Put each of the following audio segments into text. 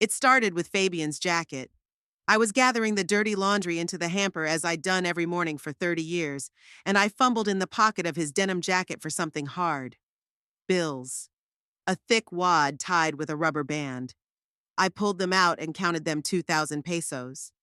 It started with Fabian's jacket. I was gathering the dirty laundry into the hamper as I'd done every morning for 30 years, and I fumbled in the pocket of his denim jacket for something hard. Bills. A thick wad tied with a rubber band. I pulled them out and counted them 2,000 pesos.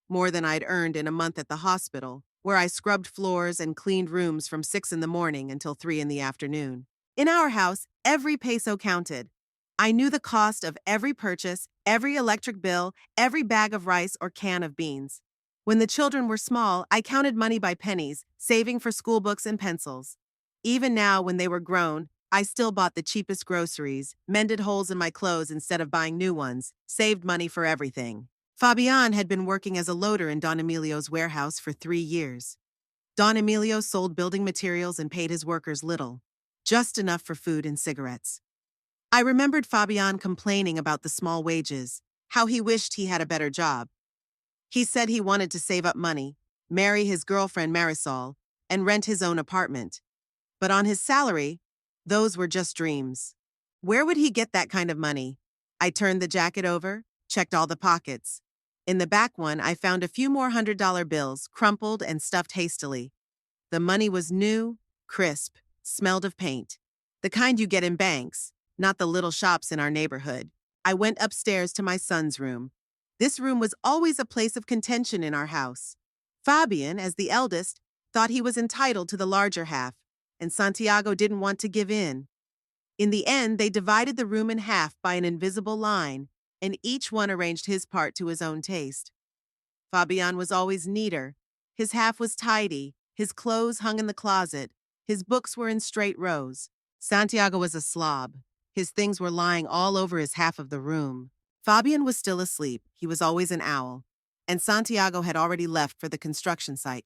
More than I'd earned in a month at the hospital, where I scrubbed floors and cleaned rooms from 6 in the morning until 3 in the afternoon. In our house, every peso counted. I knew the cost of every purchase, every electric bill, every bag of rice or can of beans. When the children were small, I counted money by pennies, saving for school books and pencils. Even now, when they were grown, I still bought the cheapest groceries, mended holes in my clothes instead of buying new ones, saved money for everything. Fabian had been working as a loader in Don Emilio's warehouse for 3 years. Don Emilio sold building materials and paid his workers little, just enough for food and cigarettes. I remembered Fabian complaining about the small wages, how he wished he had a better job. He said he wanted to save up money, marry his girlfriend Marisol, and rent his own apartment. But on his salary, those were just dreams. Where would he get that kind of money? I turned the jacket over, checked all the pockets. In the back one, I found a few more $100 bills, crumpled and stuffed hastily. The money was new, crisp, smelled of paint. The kind you get in banks, not the little shops in our neighborhood. I went upstairs to my son's room. This room was always a place of contention in our house. Fabian, as the eldest, thought he was entitled to the larger half, and Santiago didn't want to give in. In the end, they divided the room in half by an invisible line, and each one arranged his part to his own taste. Fabian was always neater. His half was tidy, his clothes hung in the closet, his books were in straight rows. Santiago was a slob. His things were lying all over his half of the room. Fabian was still asleep. He was always an owl. And Santiago had already left for the construction site.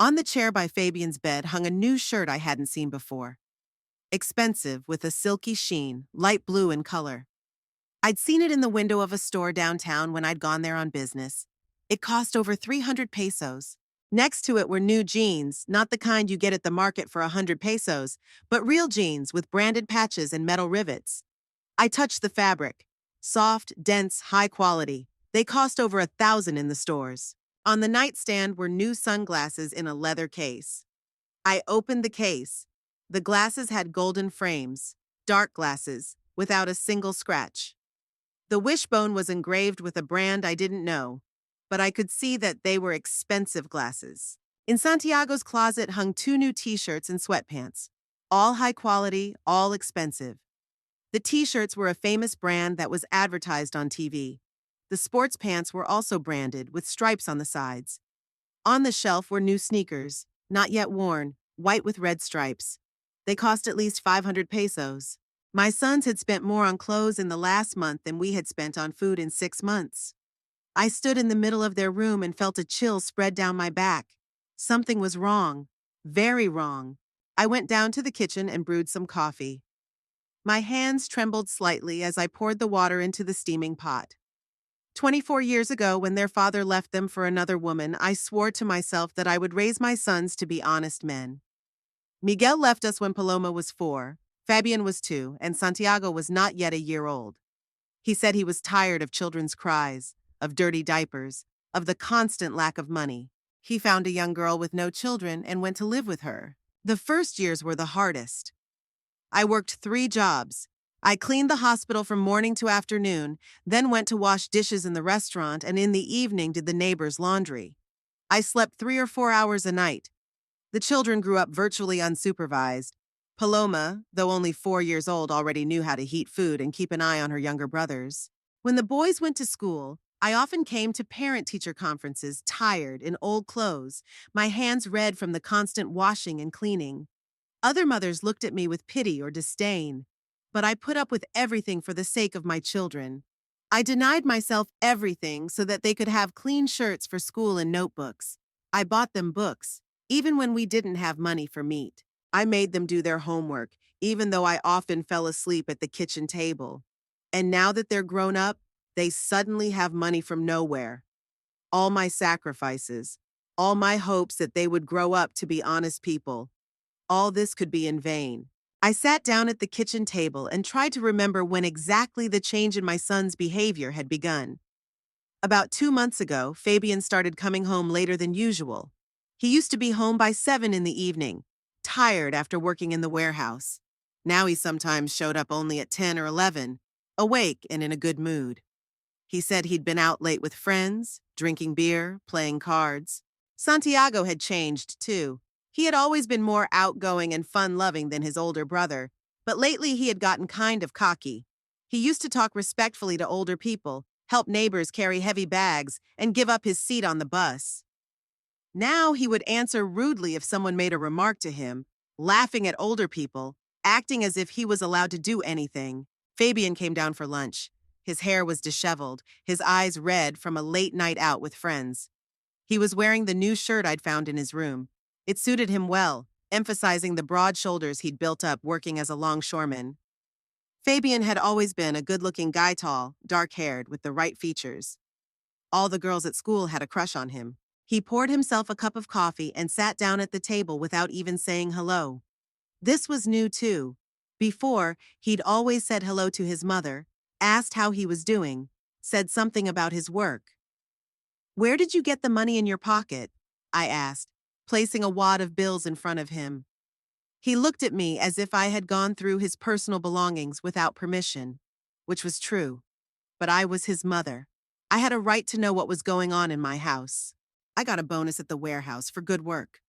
On the chair by Fabian's bed hung a new shirt I hadn't seen before. Expensive, with a silky sheen, light blue in color. I'd seen it in the window of a store downtown when I'd gone there on business. It cost over 300 pesos. Next to it were new jeans, not the kind you get at the market for 100 pesos, but real jeans with branded patches and metal rivets. I touched the fabric. Soft, dense, high quality. They cost over 1,000 in the stores. On the nightstand were new sunglasses in a leather case. I opened the case. The glasses had golden frames, dark glasses, without a single scratch. The wishbone was engraved with a brand I didn't know, but I could see that they were expensive glasses. In Santiago's closet hung 2 new t-shirts and sweatpants. All high quality, all expensive. The t-shirts were a famous brand that was advertised on TV. The sports pants were also branded, with stripes on the sides. On the shelf were new sneakers, not yet worn, white with red stripes. They cost at least 500 pesos. My sons had spent more on clothes in the last month than we had spent on food in 6 months. I stood in the middle of their room and felt a chill spread down my back. Something was wrong. Very wrong. I went down to the kitchen and brewed some coffee. My hands trembled slightly as I poured the water into the steaming pot. 24 years ago, when their father left them for another woman, I swore to myself that I would raise my sons to be honest men. Miguel left us when Paloma was 4, Fabian was 2, and Santiago was not yet a year old. He said he was tired of children's cries, of dirty diapers, of the constant lack of money. He found a young girl with no children and went to live with her. The first years were the hardest. I worked 3 jobs. I cleaned the hospital from morning to afternoon, then went to wash dishes in the restaurant, and in the evening did the neighbors' laundry. I slept 3 or 4 hours a night. The children grew up virtually unsupervised. Paloma, though only 4 years old, already knew how to heat food and keep an eye on her younger brothers. When the boys went to school, I often came to parent-teacher conferences tired, in old clothes, my hands red from the constant washing and cleaning. Other mothers looked at me with pity or disdain, but I put up with everything for the sake of my children. I denied myself everything so that they could have clean shirts for school and notebooks. I bought them books, even when we didn't have money for meat. I made them do their homework, even though I often fell asleep at the kitchen table. And now that they're grown up, they suddenly have money from nowhere. All my sacrifices, all my hopes that they would grow up to be honest people, all this could be in vain. I sat down at the kitchen table and tried to remember when exactly the change in my son's behavior had begun. About 2 months ago, Fabian started coming home later than usual. He used to be home by 7 in the evening, tired after working in the warehouse. Now he sometimes showed up only at 10 or 11, awake and in a good mood. He said he'd been out late with friends, drinking beer, playing cards. Santiago had changed, too. He had always been more outgoing and fun-loving than his older brother, but lately he had gotten kind of cocky. He used to talk respectfully to older people, help neighbors carry heavy bags, and give up his seat on the bus. Now he would answer rudely if someone made a remark to him, laughing at older people, acting as if he was allowed to do anything. Fabian came down for lunch. His hair was disheveled, his eyes red from a late night out with friends. He was wearing the new shirt I'd found in his room. It suited him well, emphasizing the broad shoulders he'd built up working as a longshoreman. Fabian had always been a good-looking guy, tall, dark-haired, with the right features. All the girls at school had a crush on him. He poured himself a cup of coffee and sat down at the table without even saying hello. This was new, too. Before, he'd always said hello to his mother, asked how he was doing, said something about his work. "Where did you get the money in your pocket?" I asked, placing a wad of bills in front of him. He looked at me as if I had gone through his personal belongings without permission, which was true. But I was his mother. I had a right to know what was going on in my house. I got a bonus at the warehouse for good work.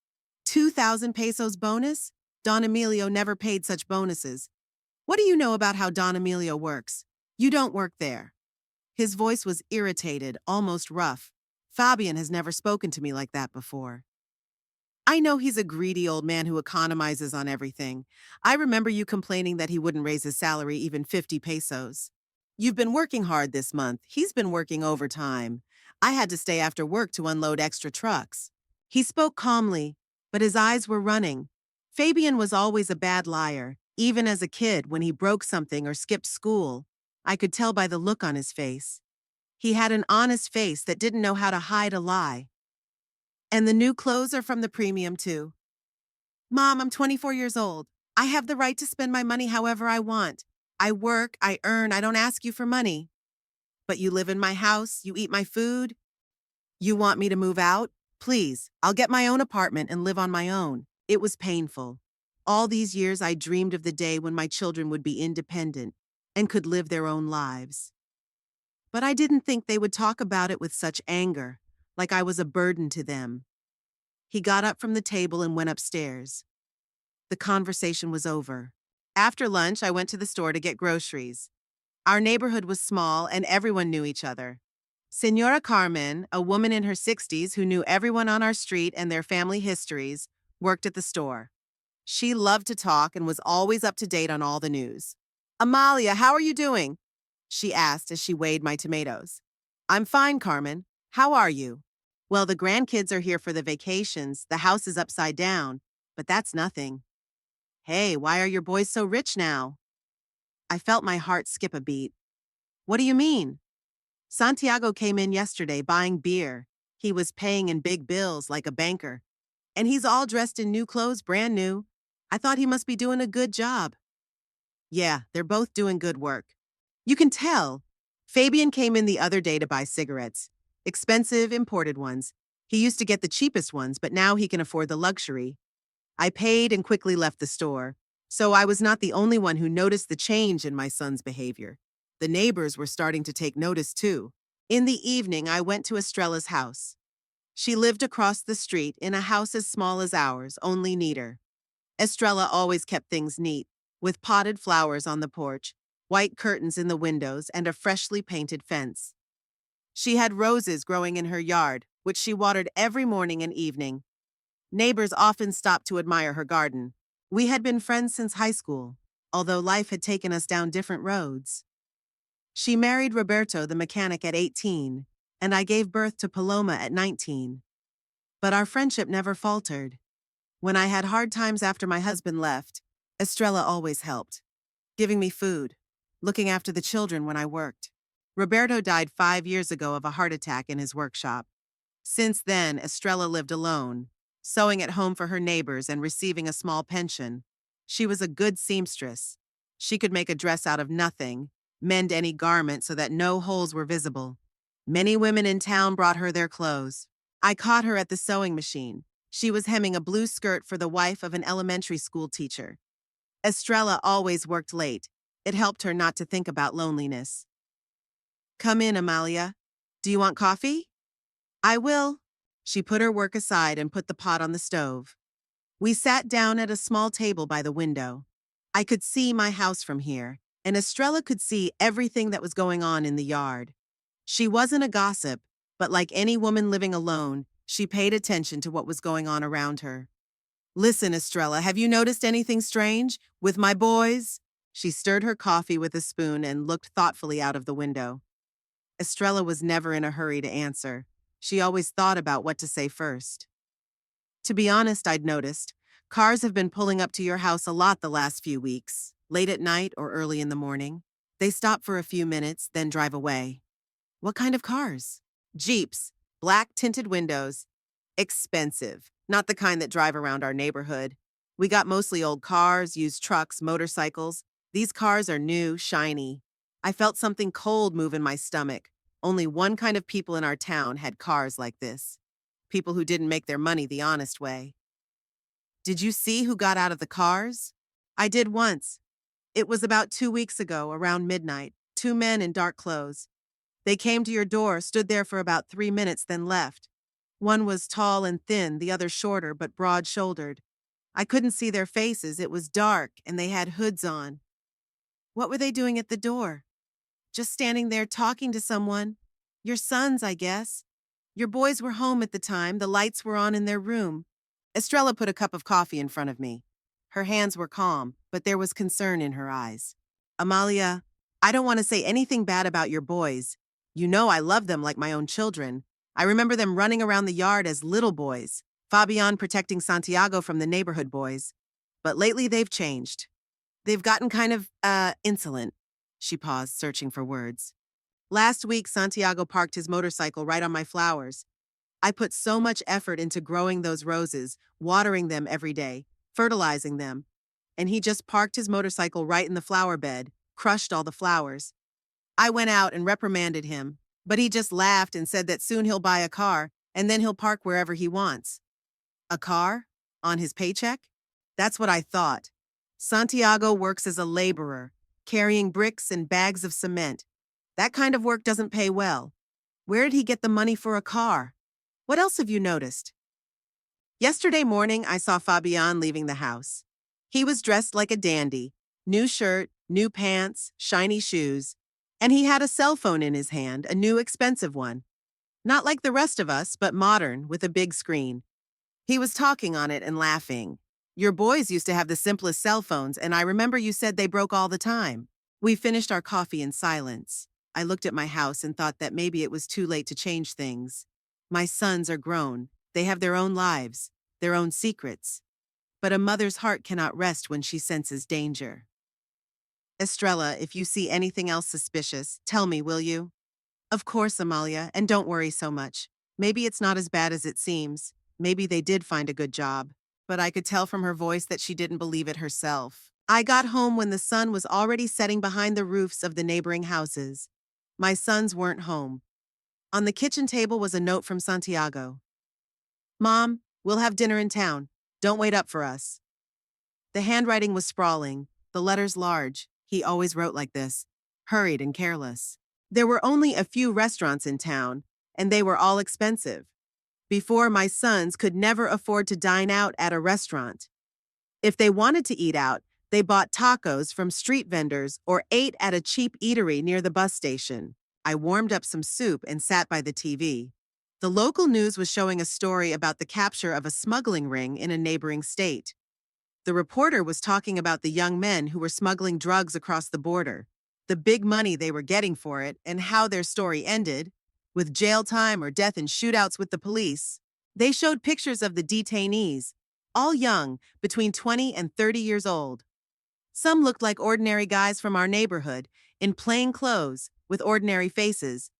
2,000 pesos bonus? Don Emilio never paid such bonuses. What do you know about how Don Emilio works? You don't work there. His voice was irritated, almost rough. Fabian has never spoken to me like that before. I know he's a greedy old man who economizes on everything. I remember you complaining that he wouldn't raise his salary even 50 pesos. You've been working hard this month. He's been working overtime. I had to stay after work to unload extra trucks. He spoke calmly, but his eyes were running. Fabian was always a bad liar, even as a kid when he broke something or skipped school. I could tell by the look on his face. He had an honest face that didn't know how to hide a lie. And the new clothes are from the premium, too. Mom, I'm 24 years old. I have the right to spend my money however I want. I work, I earn, I don't ask you for money. But you live in my house, you eat my food. You want me to move out? Please, I'll get my own apartment and live on my own. It was painful. All these years I dreamed of the day when my children would be independent and could live their own lives. But I didn't think they would talk about it with such anger, like I was a burden to them. He got up from the table and went upstairs. The conversation was over. After lunch, I went to the store to get groceries. Our neighborhood was small and everyone knew each other. Senora Carmen, a woman in her 60s who knew everyone on our street and their family histories, worked at the store. She loved to talk and was always up to date on all the news. "Amalia, how are you doing?" she asked as she weighed my tomatoes. "I'm fine, Carmen. How are you?" "Well, the grandkids are here for the vacations. The house is upside down, but that's nothing." "Hey, why are your boys so rich now?" I felt my heart skip a beat. "What do you mean?" "Santiago came in yesterday buying beer. He was paying in big bills like a banker. And he's all dressed in new clothes, brand new. I thought he must be doing a good job." "Yeah, they're both doing good work. You can tell." Fabian came in the other day to buy cigarettes. Expensive, imported ones. He used to get the cheapest ones, but now he can afford the luxury. I paid and quickly left the store. So I was not the only one who noticed the change in my son's behavior. The neighbors were starting to take notice too. In the evening, I went to Estrella's house. She lived across the street in a house as small as ours, only neater. Estrella always kept things neat, with potted flowers on the porch, white curtains in the windows, and a freshly painted fence. She had roses growing in her yard, which she watered every morning and evening. Neighbors often stopped to admire her garden. We had been friends since high school, although life had taken us down different roads. She married Roberto, the mechanic, at 18, and I gave birth to Paloma at 19. But our friendship never faltered. When I had hard times after my husband left, Estrella always helped, giving me food, looking after the children when I worked. Roberto died 5 years ago of a heart attack in his workshop. Since then, Estrella lived alone, sewing at home for her neighbors and receiving a small pension. She was a good seamstress. She could make a dress out of nothing, mend any garment so that no holes were visible. Many women in town brought her their clothes. I caught her at the sewing machine. She was hemming a blue skirt for the wife of an elementary school teacher. Estrella always worked late. It helped her not to think about loneliness. Come in, Amalia. Do you want coffee? I will. She put her work aside and put the pot on the stove. We sat down at a small table by the window. I could see my house from here, and Estrella could see everything that was going on in the yard. She wasn't a gossip, but like any woman living alone, she paid attention to what was going on around her. Listen, Estrella, have you noticed anything strange with my boys? She stirred her coffee with a spoon and looked thoughtfully out of the window. Estrella was never in a hurry to answer. She always thought about what to say first. To be honest, I'd noticed. Cars have been pulling up to your house a lot the last few weeks, late at night or early in the morning. They stop for a few minutes, then drive away. What kind of cars? Jeeps, black tinted windows. Expensive, not the kind that drive around our neighborhood. We got mostly old cars, used trucks, motorcycles. These cars are new, shiny. I felt something cold move in my stomach. Only one kind of people in our town had cars like this. People who didn't make their money the honest way. Did you see who got out of the cars? I did once. It was about 2 weeks ago, around midnight. 2 men in dark clothes. They came to your door, stood there for about 3 minutes, then left. One was tall and thin, the other shorter but broad-shouldered. I couldn't see their faces, it was dark, and they had hoods on. What were they doing at the door? Just standing there talking to someone. Your sons, I guess. Your boys were home at the time, the lights were on in their room. Estrella put a cup of coffee in front of me. Her hands were calm, but there was concern in her eyes. Amalia, I don't want to say anything bad about your boys. You know I love them like my own children. I remember them running around the yard as little boys, Fabian protecting Santiago from the neighborhood boys. But lately they've changed. They've gotten kind of, insolent. She paused, searching for words. Last week, Santiago parked his motorcycle right on my flowers. I put so much effort into growing those roses, watering them every day, fertilizing them. And he just parked his motorcycle right in the flower bed, crushed all the flowers. I went out and reprimanded him, but he just laughed and said that soon he'll buy a car, and then he'll park wherever he wants. A car? On his paycheck? That's what I thought. Santiago works as a laborer, carrying bricks and bags of cement. That kind of work doesn't pay well. Where did he get the money for a car? What else have you noticed? Yesterday morning, I saw Fabian leaving the house. He was dressed like a dandy. New shirt, new pants, shiny shoes. And he had a cell phone in his hand, a new expensive one. Not like the rest of us, but modern, with a big screen. He was talking on it and laughing. Your boys used to have the simplest cell phones, and I remember you said they broke all the time. We finished our coffee in silence. I looked at my house and thought that maybe it was too late to change things. My sons are grown. They have their own lives, their own secrets. But a mother's heart cannot rest when she senses danger. Estrella, if you see anything else suspicious, tell me, will you? Of course, Amalia, and don't worry so much. Maybe it's not as bad as it seems. Maybe they did find a good job. But I could tell from her voice that she didn't believe it herself. I got home when the sun was already setting behind the roofs of the neighboring houses. My sons weren't home. On the kitchen table was a note from Santiago. Mom, we'll have dinner in town. Don't wait up for us. The handwriting was sprawling, the letters large. He always wrote like this, hurried and careless. There were only a few restaurants in town, and they were all expensive. Before, my sons could never afford to dine out at a restaurant. If they wanted to eat out, they bought tacos from street vendors or ate at a cheap eatery near the bus station. I warmed up some soup and sat by the TV. The local news was showing a story about the capture of a smuggling ring in a neighboring state. The reporter was talking about the young men who were smuggling drugs across the border, the big money they were getting for it, and how their story ended, with jail time or death in shootouts with the police. They showed pictures of the detainees, all young, between 20 and 30 years old. Some looked like ordinary guys from our neighborhood, in plain clothes, with ordinary faces.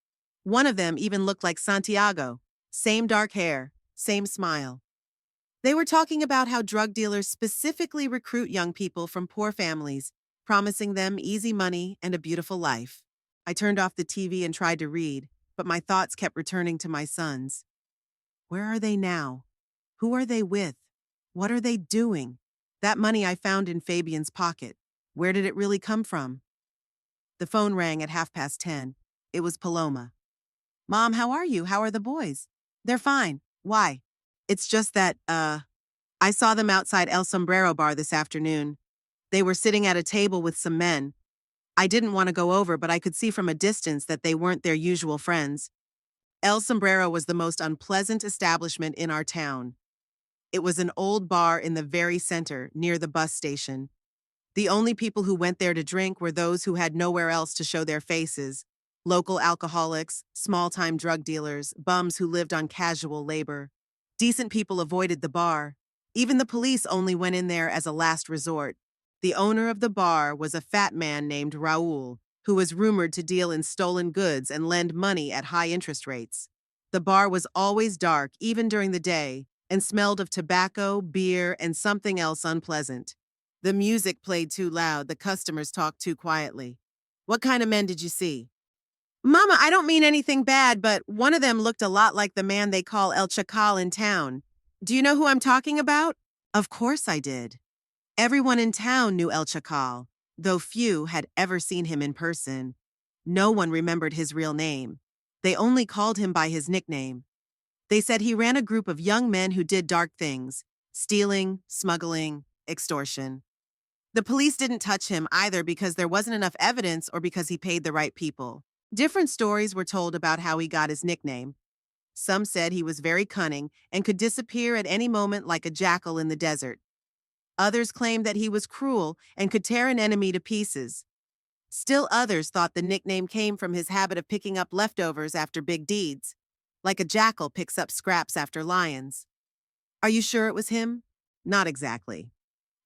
One of them even looked like Santiago, same dark hair, same smile. They were talking about how drug dealers specifically recruit young people from poor families, promising them easy money and a beautiful life. I turned off the TV and tried to read, but my thoughts kept returning to my sons. Where are they now? Who are they with? What are they doing? That money I found in Fabian's pocket. Where did it really come from? The phone rang at 10:30. It was Paloma. Mom, how are you? How are the boys? They're fine. Why? It's just that, I saw them outside El Sombrero bar this afternoon. They were sitting at a table with some men. I didn't want to go over, but I could see from a distance that they weren't their usual friends. El Sombrero was the most unpleasant establishment in our town. It was an old bar in the very center, near the bus station. The only people who went there to drink were those who had nowhere else to show their faces: local alcoholics, small-time drug dealers, bums who lived on casual labor. Decent people avoided the bar. Even the police only went in there as a last resort. The owner of the bar was a fat man named Raul, who was rumored to deal in stolen goods and lend money at high interest rates. The bar was always dark, even during the day, and smelled of tobacco, beer, and something else unpleasant. The music played too loud, the customers talked too quietly. What kind of men did you see? Mama, I don't mean anything bad, but one of them looked a lot like the man they call El Chacal in town. Do you know who I'm talking about? Of course I did. Everyone in town knew El Chacal, though few had ever seen him in person. No one remembered his real name. They only called him by his nickname. They said he ran a group of young men who did dark things: stealing, smuggling, extortion. The police didn't touch him either because there wasn't enough evidence or because he paid the right people. Different stories were told about how he got his nickname. Some said he was very cunning and could disappear at any moment like a jackal in the desert. Others claimed that he was cruel and could tear an enemy to pieces. Still others thought the nickname came from his habit of picking up leftovers after big deeds, like a jackal picks up scraps after lions. Are you sure it was him? Not exactly.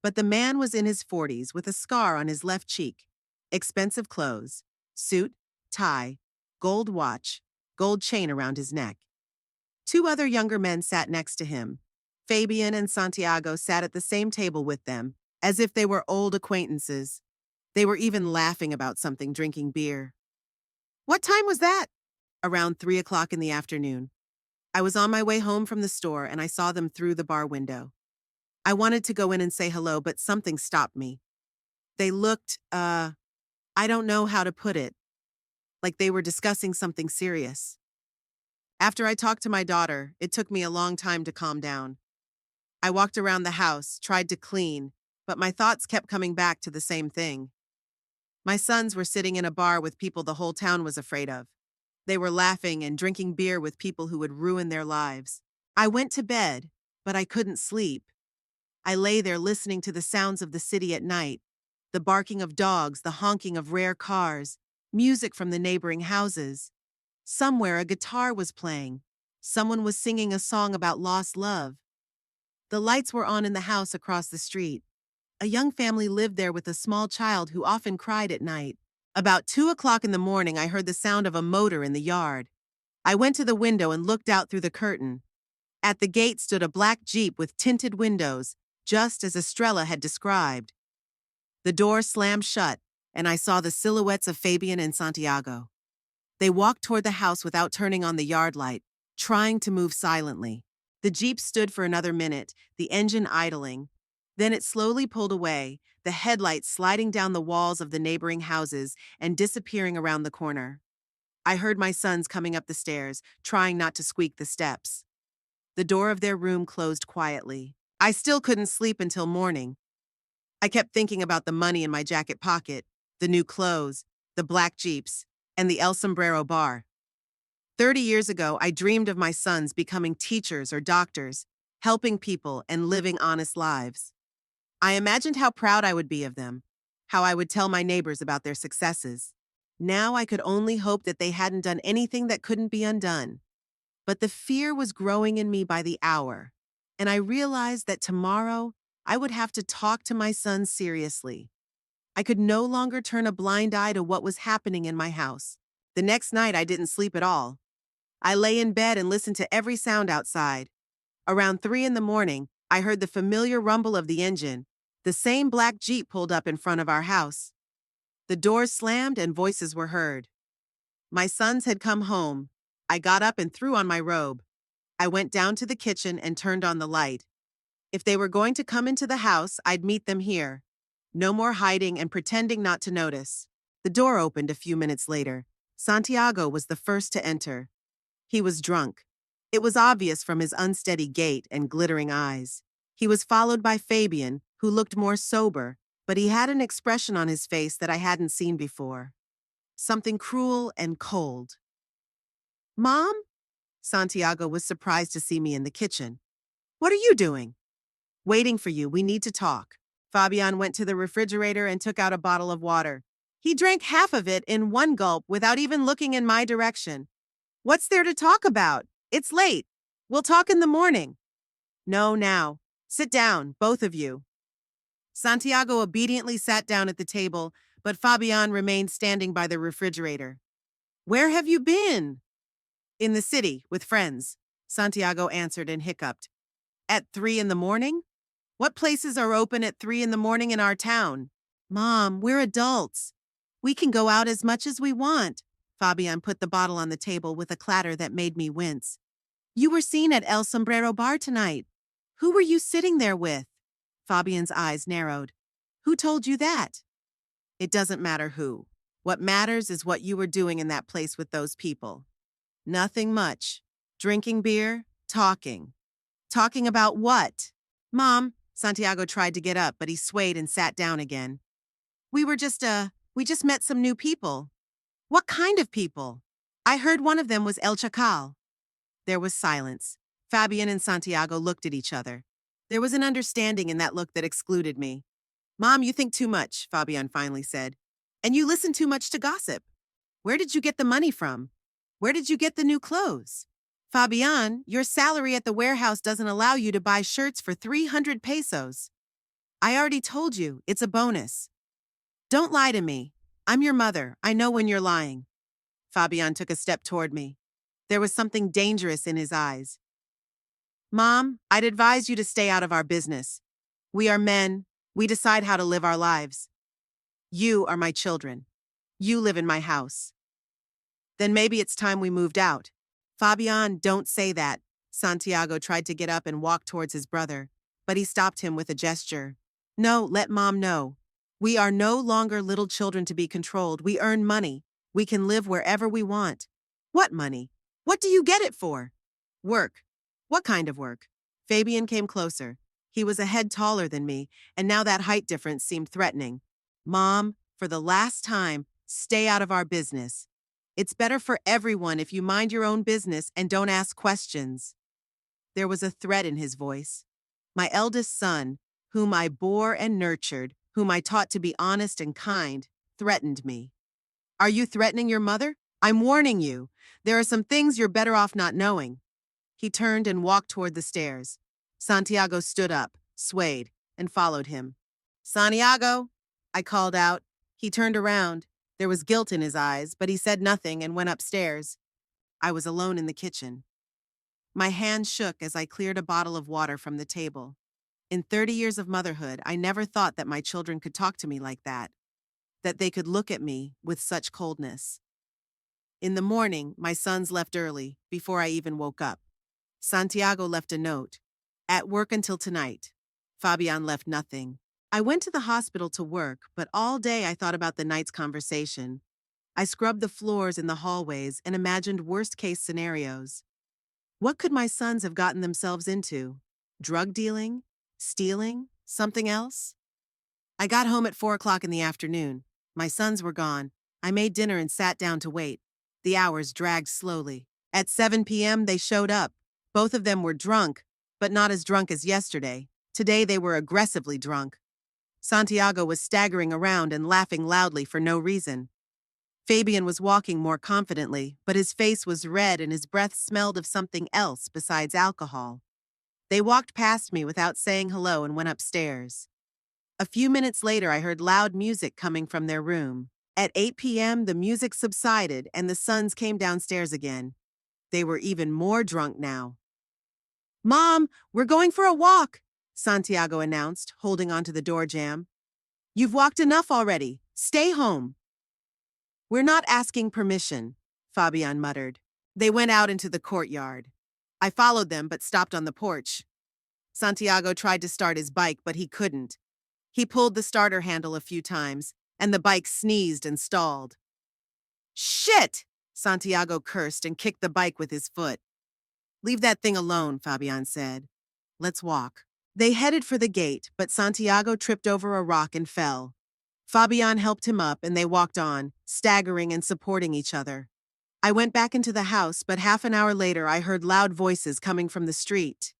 But the man was in his 40s with a scar on his left cheek, expensive clothes, suit, tie, gold watch, gold chain around his neck. Two other younger men sat next to him. Fabian and Santiago sat at the same table with them, as if they were old acquaintances. They were even laughing about something, drinking beer. What time was that? Around 3 o'clock in the afternoon. I was on my way home from the store and I saw them through the bar window. I wanted to go in and say hello, but something stopped me. They looked, I don't know how to put it, like they were discussing something serious. After I talked to my daughter, it took me a long time to calm down. I walked around the house, tried to clean, but my thoughts kept coming back to the same thing. My sons were sitting in a bar with people the whole town was afraid of. They were laughing and drinking beer with people who would ruin their lives. I went to bed, but I couldn't sleep. I lay there listening to the sounds of the city at night: the barking of dogs, the honking of rare cars, music from the neighboring houses. Somewhere a guitar was playing. Someone was singing a song about lost love. The lights were on in the house across the street. A young family lived there with a small child who often cried at night. About 2 o'clock in the morning, I heard the sound of a motor in the yard. I went to the window and looked out through the curtain. At the gate stood a black Jeep with tinted windows, just as Estrella had described. The door slammed shut, and I saw the silhouettes of Fabian and Santiago. They walked toward the house without turning on the yard light, trying to move silently. The Jeep stood for another minute, the engine idling. Then it slowly pulled away, the headlights sliding down the walls of the neighboring houses and disappearing around the corner. I heard my sons coming up the stairs, trying not to squeak the steps. The door of their room closed quietly. I still couldn't sleep until morning. I kept thinking about the money in my jacket pocket, the new clothes, the black Jeeps, and the El Sombrero bar. 30 years ago, I dreamed of my sons becoming teachers or doctors, helping people and living honest lives. I imagined how proud I would be of them, how I would tell my neighbors about their successes. Now I could only hope that they hadn't done anything that couldn't be undone. But the fear was growing in me by the hour, and I realized that tomorrow I would have to talk to my sons seriously. I could no longer turn a blind eye to what was happening in my house. The next night I didn't sleep at all. I lay in bed and listened to every sound outside. Around 3 in the morning, I heard the familiar rumble of the engine. The same black Jeep pulled up in front of our house. The doors slammed and voices were heard. My sons had come home. I got up and threw on my robe. I went down to the kitchen and turned on the light. If they were going to come into the house, I'd meet them here. No more hiding and pretending not to notice. The door opened a few minutes later. Santiago was the first to enter. He was drunk. It was obvious from his unsteady gait and glittering eyes. He was followed by Fabian, who looked more sober, but he had an expression on his face that I hadn't seen before. Something cruel and cold. "Mom?" Santiago was surprised to see me in the kitchen. "What are you doing?" "Waiting for you. We need to talk." Fabian went to the refrigerator and took out a bottle of water. He drank half of it in one gulp without even looking in my direction. "What's there to talk about? It's late. We'll talk in the morning." "No, now. Sit down, both of you." Santiago obediently sat down at the table, but Fabian remained standing by the refrigerator. "Where have you been?" "In the city, with friends," Santiago answered and hiccuped. "At 3 in the morning? What places are open at 3 in the morning in our town?" "Mom, we're adults. We can go out as much as we want." Fabian put the bottle on the table with a clatter that made me wince. "You were seen at El Sombrero Bar tonight. Who were you sitting there with?" Fabian's eyes narrowed. "Who told you that?" "It doesn't matter who. What matters is what you were doing in that place with those people." "Nothing much. Drinking beer, talking." "Talking about what?" "Mom," Santiago tried to get up, but he swayed and sat down again. We just met some new people." "What kind of people?" "I heard one of them was El Chacal." There was silence. Fabian and Santiago looked at each other. There was an understanding in that look that excluded me. "Mom, you think too much," Fabian finally said. "And you listen too much to gossip. Where did you get the money from? Where did you get the new clothes?" "Fabian, your salary at the warehouse doesn't allow you to buy shirts for 300 pesos. "I already told you, it's a bonus." "Don't lie to me. I'm your mother. I know when you're lying." Fabian took a step toward me. There was something dangerous in his eyes. "Mom, I'd advise you to stay out of our business. We are men. We decide how to live our lives. You are my children. You live in my house." "Then maybe it's time we moved out." "Fabian, don't say that." Santiago tried to get up and walk towards his brother, but he stopped him with a gesture. "No, let Mom know. We are no longer little children to be controlled. We earn money. We can live wherever we want." "What money? What do you get it for?" "Work." "What kind of work?" Fabian came closer. He was a head taller than me, and now that height difference seemed threatening. "Mom, for the last time, stay out of our business. It's better for everyone if you mind your own business and don't ask questions." There was a threat in his voice. My eldest son, whom I bore and nurtured, whom I taught to be honest and kind, threatened me. "Are you threatening your mother? I'm warning you. There are some things you're better off not knowing." He turned and walked toward the stairs. Santiago stood up, swayed, and followed him. "Santiago," I called out. He turned around. There was guilt in his eyes, but he said nothing and went upstairs. I was alone in the kitchen. My hand shook as I cleared a bottle of water from the table. In 30 years of motherhood, I never thought that my children could talk to me like that they could look at me with such coldness. In the morning, my sons left early, before I even woke up. Santiago left a note. "At work until tonight." Fabian left nothing. I went to the hospital to work, but all day I thought about the night's conversation. I scrubbed the floors in the hallways and imagined worst-case scenarios. What could my sons have gotten themselves into? Drug dealing? Stealing? Something else? I got home at 4 o'clock in the afternoon. My sons were gone. I made dinner and sat down to wait. The hours dragged slowly. At 7 p.m., they showed up. Both of them were drunk, but not as drunk as yesterday. Today they were aggressively drunk. Santiago was staggering around and laughing loudly for no reason. Fabian was walking more confidently, but his face was red and his breath smelled of something else besides alcohol. They walked past me without saying hello and went upstairs. A few minutes later, I heard loud music coming from their room. At 8 p.m., the music subsided and the sons came downstairs again. They were even more drunk now. "Mom, we're going for a walk." Santiago announced, holding onto the door jamb. You've walked enough already. Stay home. We're not asking permission, Fabian muttered. They went out into the courtyard. I followed them but stopped on the porch. Santiago tried to start his bike, but he couldn't. He pulled the starter handle a few times, and the bike sneezed and stalled. Shit! Santiago cursed and kicked the bike with his foot. Leave that thing alone, Fabian said. Let's walk. They headed for the gate, but Santiago tripped over a rock and fell. Fabian helped him up and they walked on, staggering and supporting each other. I went back into the house, but half an hour later I heard loud voices coming from the street.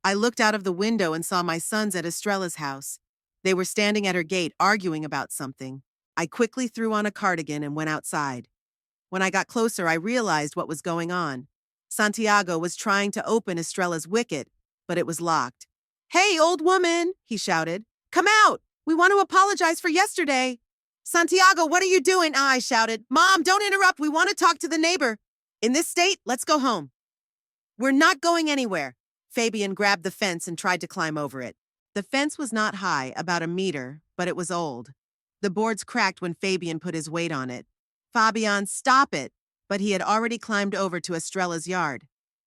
I looked out of the window and saw my sons at Estrella's house. They were standing at her gate arguing about something. I quickly threw on a cardigan and went outside. When I got closer, I realized what was going on. Santiago was trying to open Estrella's wicket, but it was locked. Hey, old woman, he shouted. Come out! We want to apologize for yesterday. Santiago, what are you doing? I shouted. Mom, don't interrupt. We want to talk to the neighbor. In this state, let's go home. We're not going anywhere. Fabian grabbed the fence and tried to climb over it. The fence was not high, about a meter, but it was old. The boards cracked when Fabian put his weight on it. Fabian, stop it! But he had already climbed over to Estrella's yard.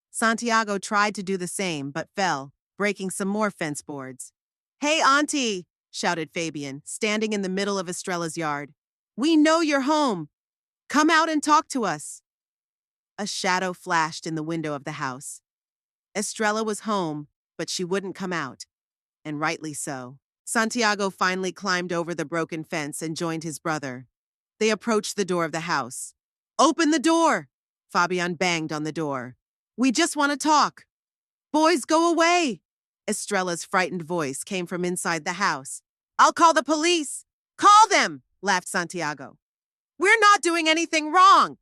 Santiago tried to do the same, but fell, breaking some more fence boards. Hey, Auntie, shouted Fabian, standing in the middle of Estrella's yard. We know you're home. Come out and talk to us. A shadow flashed in the window of the house. Estrella was home, but she wouldn't come out. And rightly so. Santiago finally climbed over the broken fence and joined his brother. They approached the door of the house. Open the door! Fabian banged on the door. We just want to talk. Boys, go away! Estrella's frightened voice came from inside the house. I'll call the police. Call them, laughed Santiago. We're not doing anything wrong.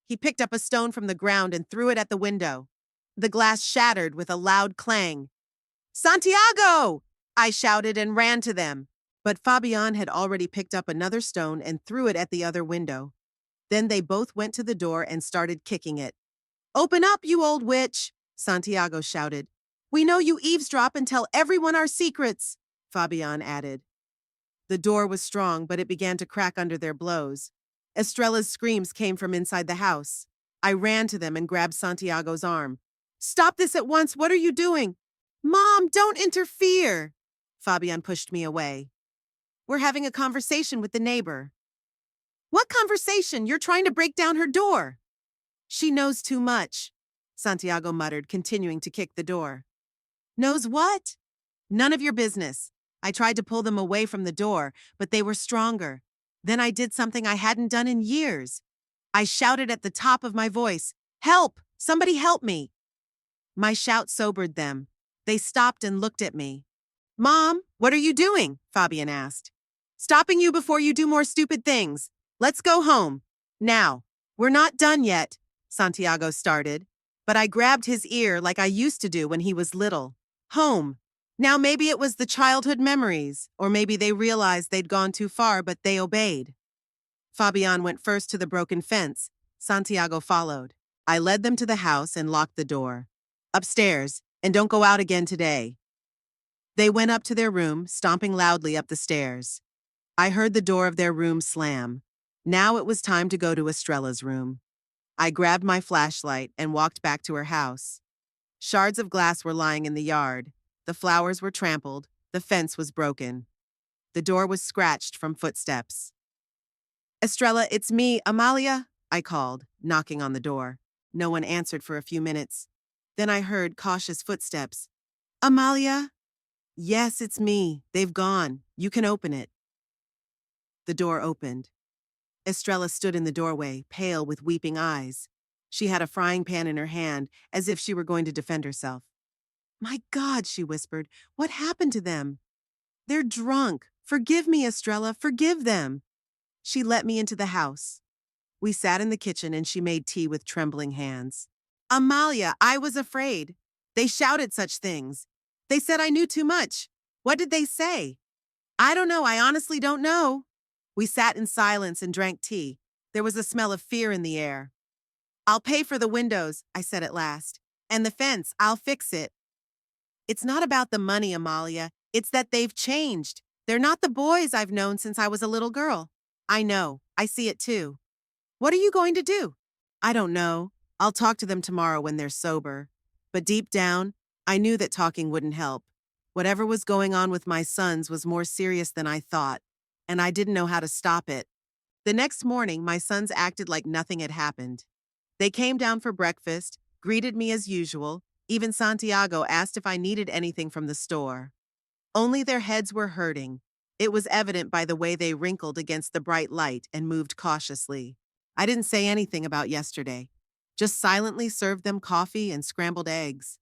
He picked up a stone from the ground and threw it at the window. The glass shattered with a loud clang. Santiago! I shouted and ran to them. But Fabian had already picked up another stone and threw it at the other window. Then they both went to the door and started kicking it. Open up, you old witch, Santiago shouted. We know you eavesdrop and tell everyone our secrets, Fabian added. The door was strong, but it began to crack under their blows. Estrella's screams came from inside the house. I ran to them and grabbed Santiago's arm. Stop this at once, what are you doing? Mom, don't interfere. Fabian pushed me away. We're having a conversation with the neighbor. What conversation? You're trying to break down her door. She knows too much, Santiago muttered, continuing to kick the door. Knows what? None of your business. I tried to pull them away from the door, but they were stronger. Then I did something I hadn't done in years. I shouted at the top of my voice, Help! Somebody help me! My shout sobered them. They stopped and looked at me. Mom, what are you doing? Fabian asked. Stopping you before you do more stupid things. Let's go home. Now. We're not done yet, Santiago started, but I grabbed his ear like I used to do when he was little. Home. Now maybe it was the childhood memories, or maybe they realized they'd gone too far, but they obeyed. Fabian went first to the broken fence. Santiago followed. I led them to the house and locked the door. Upstairs, and don't go out again today. They went up to their room, stomping loudly up the stairs. I heard the door of their room slam. Now it was time to go to Estrella's room. I grabbed my flashlight and walked back to her house. Shards of glass were lying in the yard. The flowers were trampled. The fence was broken. The door was scratched from footsteps. Estrella, it's me, Amalia, I called, knocking on the door. No one answered for a few minutes. Then I heard cautious footsteps. Amalia? Yes, it's me. They've gone. You can open it. The door opened. Estrella stood in the doorway, pale with weeping eyes. She had a frying pan in her hand, as if she were going to defend herself. My God, she whispered, what happened to them? They're drunk. Forgive me, Estrella, forgive them. She let me into the house. We sat in the kitchen and she made tea with trembling hands. Amalia, I was afraid. They shouted such things. They said I knew too much. What did they say? I don't know. I honestly don't know. We sat in silence and drank tea. There was a smell of fear in the air. I'll pay for the windows, I said at last. And the fence, I'll fix it. It's not about the money, Amalia. It's that they've changed. They're not the boys I've known since I was a little girl. I know. I see it too. What are you going to do? I don't know. I'll talk to them tomorrow when they're sober. But deep down, I knew that talking wouldn't help. Whatever was going on with my sons was more serious than I thought, and I didn't know how to stop it. The next morning, my sons acted like nothing had happened. They came down for breakfast, greeted me as usual. Even Santiago asked if I needed anything from the store. Only their heads were hurting. It was evident by the way they wrinkled against the bright light and moved cautiously. I didn't say anything about yesterday, just silently served them coffee and scrambled eggs.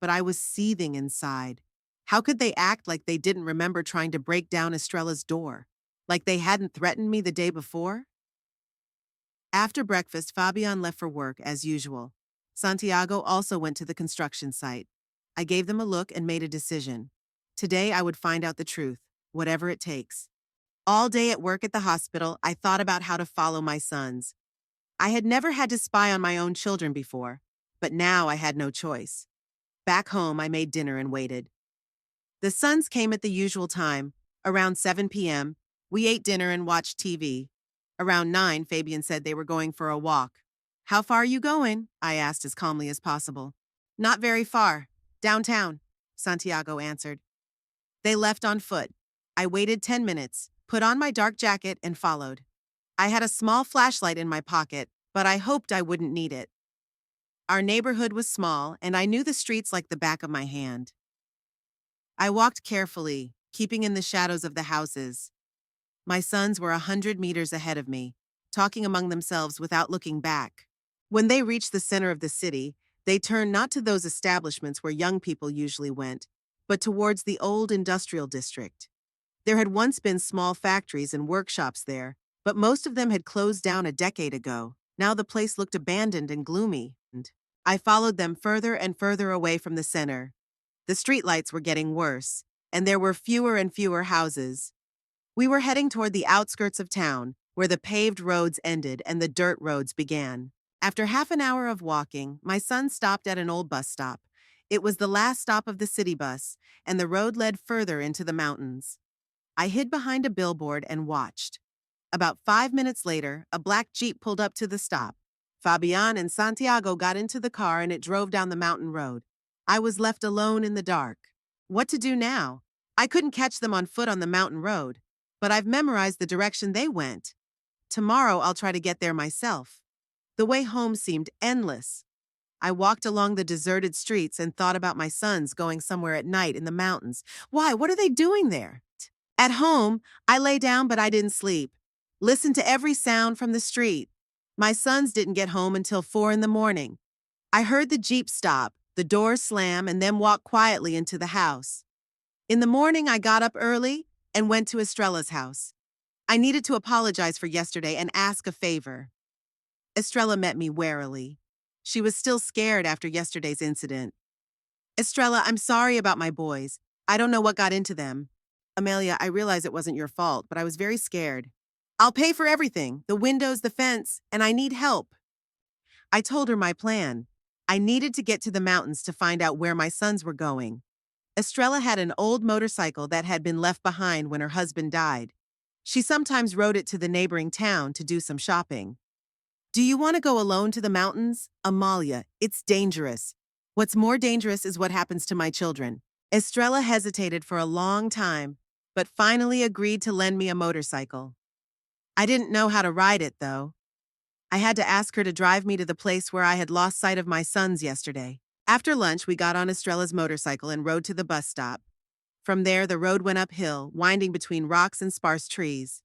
But I was seething inside. How could they act like they didn't remember trying to break down Estrella's door? Like they hadn't threatened me the day before? After breakfast, Fabian left for work as usual. Santiago also went to the construction site. I gave them a look and made a decision. Today I would find out the truth, whatever it takes. All day at work at the hospital, I thought about how to follow my sons. I had never had to spy on my own children before, but now I had no choice. Back home, I made dinner and waited. The sons came at the usual time, around 7 p.m. We ate dinner and watched TV. Around 9, Fabian said they were going for a walk. How far are you going? I asked as calmly as possible. Not very far. Downtown, Santiago answered. They left on foot. I waited 10 minutes, put on my dark jacket, and followed. I had a small flashlight in my pocket, but I hoped I wouldn't need it. Our neighborhood was small, and I knew the streets like the back of my hand. I walked carefully, keeping in the shadows of the houses. My sons were 100 meters ahead of me, talking among themselves without looking back. When they reached the center of the city, they turned not to those establishments where young people usually went, but towards the old industrial district. There had once been small factories and workshops there, but most of them had closed down a decade ago. Now the place looked abandoned and gloomy. I followed them further and further away from the center. The streetlights were getting worse, and there were fewer and fewer houses. We were heading toward the outskirts of town, where the paved roads ended and the dirt roads began. After half an hour of walking, my son stopped at an old bus stop. It was the last stop of the city bus, and the road led further into the mountains. I hid behind a billboard and watched. About 5 minutes later, a black Jeep pulled up to the stop. Fabian and Santiago got into the car and it drove down the mountain road. I was left alone in the dark. What to do now? I couldn't catch them on foot on the mountain road, but I've memorized the direction they went. Tomorrow I'll try to get there myself. The way home seemed endless. I walked along the deserted streets and thought about my sons going somewhere at night in the mountains. Why? What are they doing there? At home, I lay down but I didn't sleep. Listened to every sound from the street. My sons didn't get home until 4 in the morning. I heard the Jeep stop, the door slam, and then walk quietly into the house. In the morning, I got up early and went to Estrella's house. I needed to apologize for yesterday and ask a favor. Estrella met me warily. She was still scared after yesterday's incident. Estrella, I'm sorry about my boys. I don't know what got into them. Amelia, I realize it wasn't your fault, but I was very scared. I'll pay for everything, the windows, the fence, and I need help. I told her my plan. I needed to get to the mountains to find out where my sons were going. Estrella had an old motorcycle that had been left behind when her husband died. She sometimes rode it to the neighboring town to do some shopping. Do you want to go alone to the mountains? Amalia, it's dangerous. What's more dangerous is what happens to my children. Estrella hesitated for a long time, but finally agreed to lend me a motorcycle. I didn't know how to ride it, though. I had to ask her to drive me to the place where I had lost sight of my sons yesterday. After lunch, we got on Estrella's motorcycle and rode to the bus stop. From there, the road went uphill, winding between rocks and sparse trees.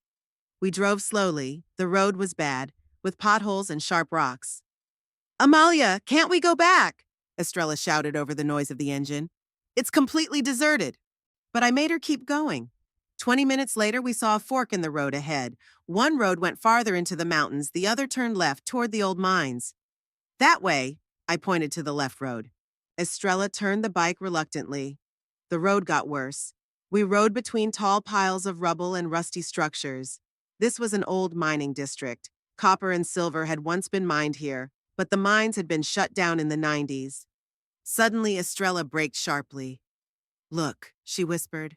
We drove slowly. The road was bad, with potholes and sharp rocks. Amalia, can't we go back? Estrella shouted over the noise of the engine. It's completely deserted. But I made her keep going. 20 minutes later, we saw a fork in the road ahead. One road went farther into the mountains, the other turned left toward the old mines. That way, I pointed to the left road. Estrella turned the bike reluctantly. The road got worse. We rode between tall piles of rubble and rusty structures. This was an old mining district. Copper and silver had once been mined here, but the mines had been shut down in the 90s. Suddenly, Estrella braked sharply. Look, she whispered.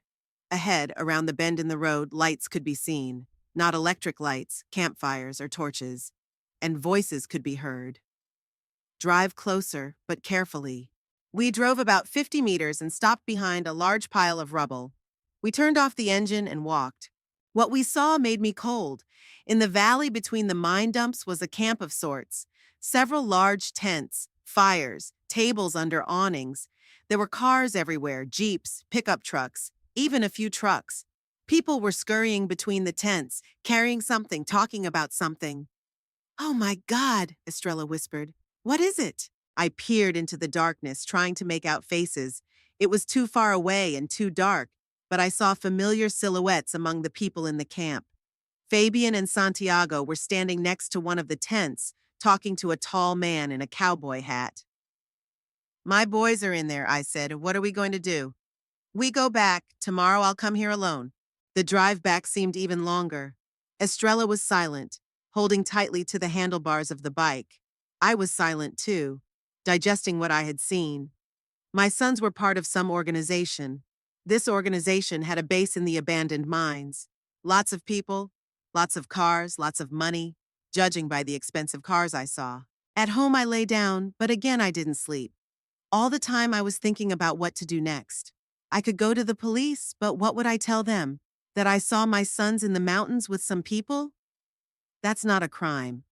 Ahead, around the bend in the road, lights could be seen. Not electric lights, campfires, or torches. And voices could be heard. Drive closer, but carefully. We drove about 50 meters and stopped behind a large pile of rubble. We turned off the engine and walked. What we saw made me cold. In the valley between the mine dumps was a camp of sorts. Several large tents, fires, tables under awnings. There were cars everywhere, jeeps, pickup trucks, even a few trucks. People were scurrying between the tents, carrying something, talking about something. "Oh my God," Estrella whispered. "What is it?" I peered into the darkness, trying to make out faces. It was too far away and too dark, but I saw familiar silhouettes among the people in the camp. Fabian and Santiago were standing next to one of the tents, talking to a tall man in a cowboy hat. "My boys are in there," I said. "What are we going to do?" "We go back. Tomorrow I'll come here alone." The drive back seemed even longer. Estrella was silent, holding tightly to the handlebars of the bike. I was silent too, digesting what I had seen. My sons were part of some organization. This organization had a base in the abandoned mines. Lots of people, lots of cars, lots of money, judging by the expensive cars I saw. At home I lay down, but again I didn't sleep. All the time I was thinking about what to do next. I could go to the police, but what would I tell them? That I saw my sons in the mountains with some people? That's not a crime.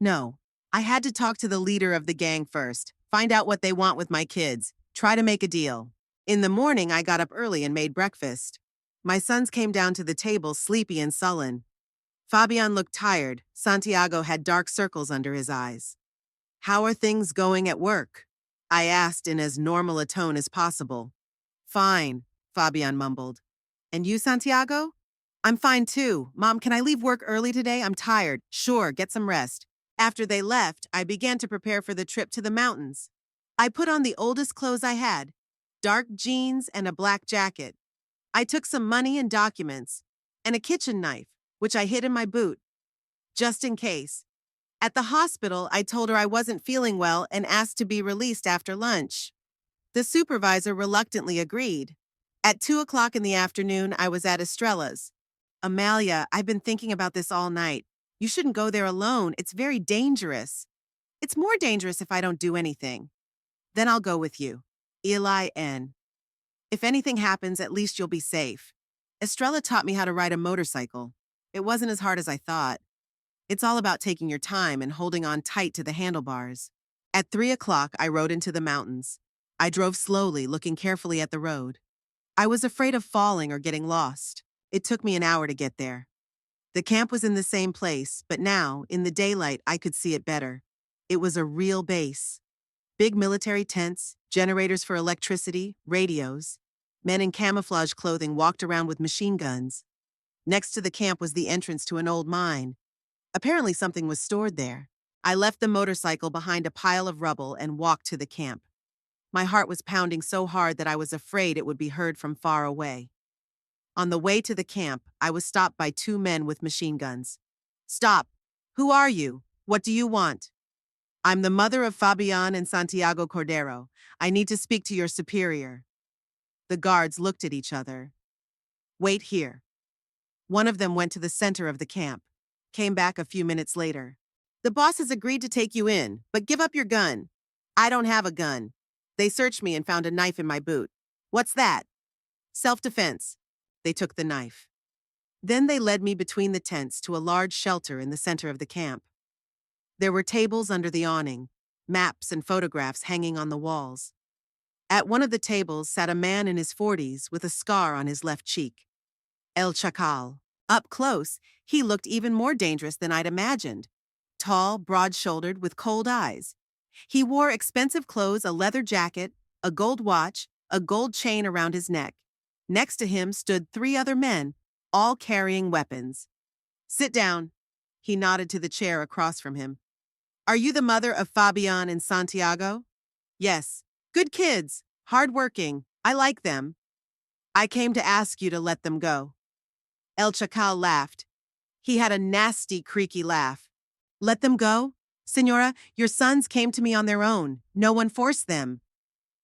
No. I had to talk to the leader of the gang first, find out what they want with my kids, try to make a deal. In the morning, I got up early and made breakfast. My sons came down to the table, sleepy and sullen. Fabian looked tired. Santiago had dark circles under his eyes. "How are things going at work?" I asked in as normal a tone as possible. "Fine," Fabian mumbled. "And you, Santiago?" "I'm fine too. Mom, can I leave work early today? I'm tired." "Sure, get some rest." After they left, I began to prepare for the trip to the mountains. I put on the oldest clothes I had, dark jeans and a black jacket. I took some money and documents, and a kitchen knife, which I hid in my boot, just in case. At the hospital, I told her I wasn't feeling well and asked to be released after lunch. The supervisor reluctantly agreed. At 2 o'clock in the afternoon, I was at Estrella's. "Amalia, I've been thinking about this all night. You shouldn't go there alone. It's very dangerous." "It's more dangerous if I don't do anything." "Then I'll go with you." Eli N. "If anything happens, at least you'll be safe." Estrella taught me how to ride a motorcycle. It wasn't as hard as I thought. It's all about taking your time and holding on tight to the handlebars. At 3 o'clock, I rode into the mountains. I drove slowly, looking carefully at the road. I was afraid of falling or getting lost. It took me an hour to get there. The camp was in the same place, but now, in the daylight, I could see it better. It was a real base. Big military tents, generators for electricity, radios. Men in camouflage clothing walked around with machine guns. Next to the camp was the entrance to an old mine. Apparently something was stored there. I left the motorcycle behind a pile of rubble and walked to the camp. My heart was pounding so hard that I was afraid it would be heard from far away. On the way to the camp, I was stopped by 2 men with machine guns. "Stop! Who are you? What do you want?" "I'm the mother of Fabian and Santiago Cordero. I need to speak to your superior." The guards looked at each other. "Wait here." One of them went to the center of the camp, came back a few minutes later. "The boss has agreed to take you in, but give up your gun." "I don't have a gun." They searched me and found a knife in my boot. "What's that?" "Self-defense." They took the knife. Then they led me between the tents to a large shelter in the center of the camp. There were tables under the awning, maps and photographs hanging on the walls. At one of the tables sat a man in his 40s with a scar on his left cheek. El Chacal. Up close, he looked even more dangerous than I'd imagined. Tall, broad-shouldered, with cold eyes. He wore expensive clothes, a leather jacket, a gold watch, a gold chain around his neck. Next to him stood 3 other men, all carrying weapons. "Sit down." He nodded to the chair across from him. "Are you the mother of Fabian and Santiago?" "Yes. Good kids. Hard-working. I like them. I came to ask you to let them go." El Chacal laughed. He had a nasty, creaky laugh. "Let them go? Señora, your sons came to me on their own. No one forced them.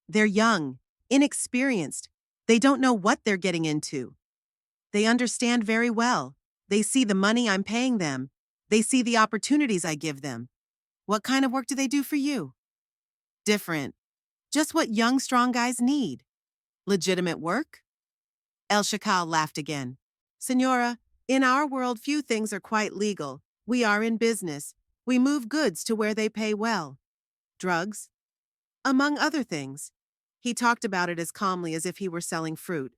They're young, inexperienced. They don't know what they're getting into. They understand very well. They see the money I'm paying them. They see the opportunities I give them. What kind of work do they do for you? Different. Just what young, strong guys need. Legitimate work? El Shakal laughed again. Senora, in our world, few things are quite legal. We are in business. We move goods to where they pay well. Drugs? Among other things. He talked about it as calmly as if he were selling fruit.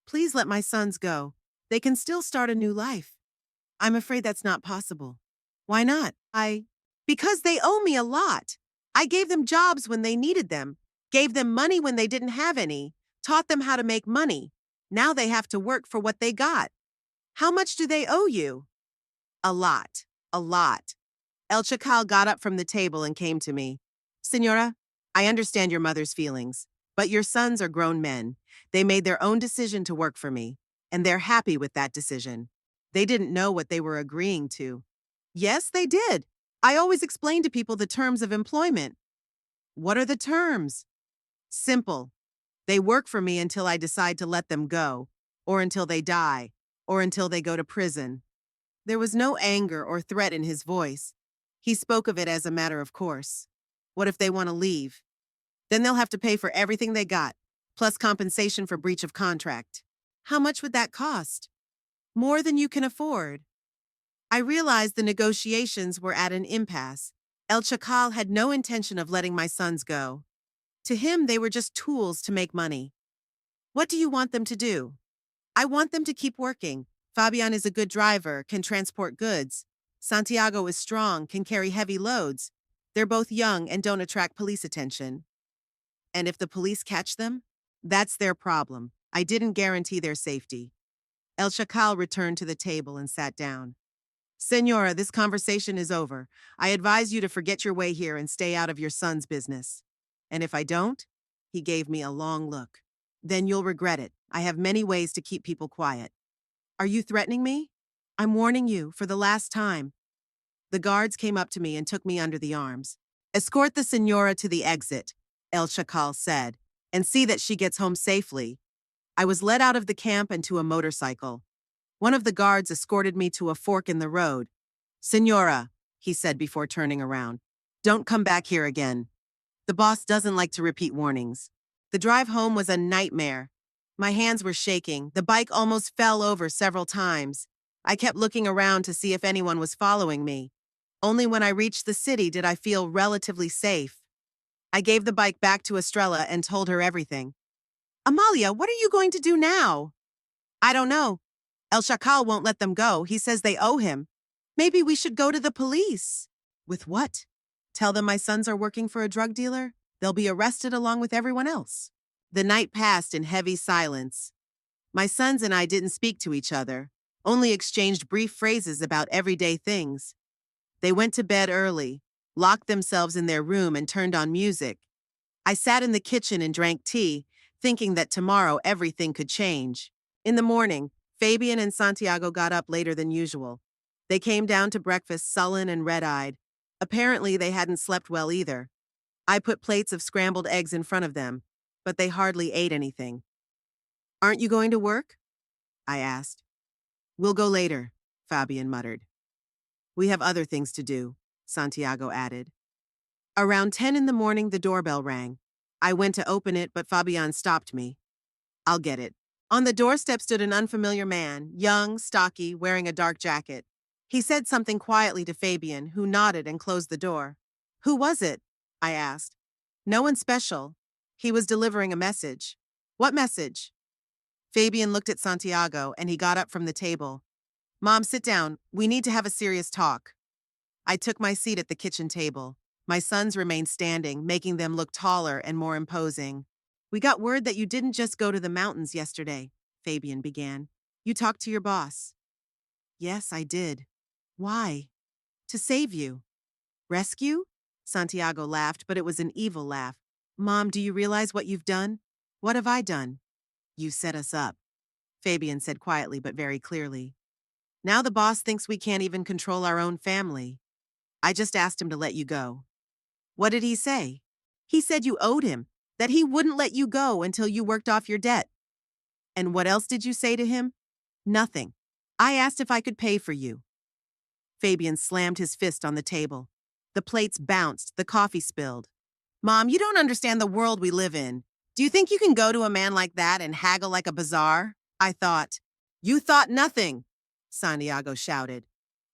Please let my sons go. They can still start a new life. I'm afraid that's not possible. Why not? Because they owe me a lot. I gave them jobs when they needed them, gave them money when they didn't have any, taught them how to make money. Now they have to work for what they got. How much do they owe you? A lot. A lot. El Chacal got up from the table and came to me. Senora, I understand your mother's feelings, but your sons are grown men. They made their own decision to work for me, and they're happy with that decision. They didn't know what they were agreeing to. Yes, they did. I always explain to people the terms of employment. What are the terms? Simple. They work for me until I decide to let them go, or until they die, or until they go to prison. There was no anger or threat in his voice. He spoke of it as a matter of course. What if they want to leave? Then they'll have to pay for everything they got, plus compensation for breach of contract. How much would that cost? More than you can afford. I realized the negotiations were at an impasse. El Chacal had no intention of letting my sons go. To him, they were just tools to make money. What do you want them to do? I want them to keep working. Fabian is a good driver, can transport goods. Santiago is strong, can carry heavy loads. They're both young and don't attract police attention. And if the police catch them? That's their problem. I didn't guarantee their safety. El Chacal returned to the table and sat down. Senora, this conversation is over. I advise you to forget your way here and stay out of your son's business. And if I don't? He gave me a long look. Then you'll regret it. I have many ways to keep people quiet. Are you threatening me? I'm warning you, for the last time. The guards came up to me and took me under the arms. Escort the senora to the exit, El Chacal said, and see that she gets home safely. I was led out of the camp and to a motorcycle. One of the guards escorted me to a fork in the road. Senora, he said before turning around, don't come back here again. The boss doesn't like to repeat warnings. The drive home was a nightmare. My hands were shaking. The bike almost fell over several times. I kept looking around to see if anyone was following me. Only when I reached the city did I feel relatively safe. I gave the bike back to Estrella and told her everything. Amalia, what are you going to do now? I don't know. El Chacal won't let them go. He says they owe him. Maybe we should go to the police. With what? Tell them my sons are working for a drug dealer? They'll be arrested along with everyone else. The night passed in heavy silence. My sons and I didn't speak to each other, only exchanged brief phrases about everyday things. They went to bed early, locked themselves in their room and turned on music. I sat in the kitchen and drank tea, thinking that tomorrow everything could change. In the morning, Fabian and Santiago got up later than usual. They came down to breakfast sullen and red-eyed. Apparently, they hadn't slept well either. I put plates of scrambled eggs in front of them, but they hardly ate anything. Aren't you going to work? I asked. We'll go later, Fabian muttered. We have other things to do, Santiago added. Around 10 in the morning, the doorbell rang. I went to open it, but Fabian stopped me. I'll get it. On the doorstep stood an unfamiliar man, young, stocky, wearing a dark jacket. He said something quietly to Fabian, who nodded and closed the door. Who was it? I asked. No one special. He was delivering a message. What message? Fabian looked at Santiago, and he got up from the table. Mom, sit down. We need to have a serious talk. I took my seat at the kitchen table. My sons remained standing, making them look taller and more imposing. We got word that you didn't just go to the mountains yesterday, Fabian began. You talked to your boss. Yes, I did. Why? To save you. Rescue? Santiago laughed, but it was an evil laugh. Mom, do you realize what you've done? What have I done? You set us up, Fabian said quietly but very clearly. Now the boss thinks we can't even control our own family. I just asked him to let you go. What did he say? He said you owed him, that he wouldn't let you go until you worked off your debt. And what else did you say to him? Nothing. I asked if I could pay for you. Fabian slammed his fist on the table. The plates bounced, the coffee spilled. Mom, you don't understand the world we live in. Do you think you can go to a man like that and haggle like a bazaar? I thought. You thought nothing, Santiago shouted.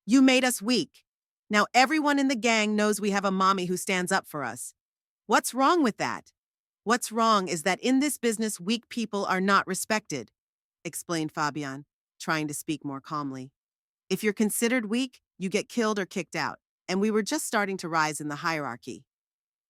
You made us weak. Now everyone in the gang knows we have a mommy who stands up for us. What's wrong with that? What's wrong is that in this business, weak people are not respected, explained Fabian, trying to speak more calmly. If you're considered weak, you get killed or kicked out, and we were just starting to rise in the hierarchy.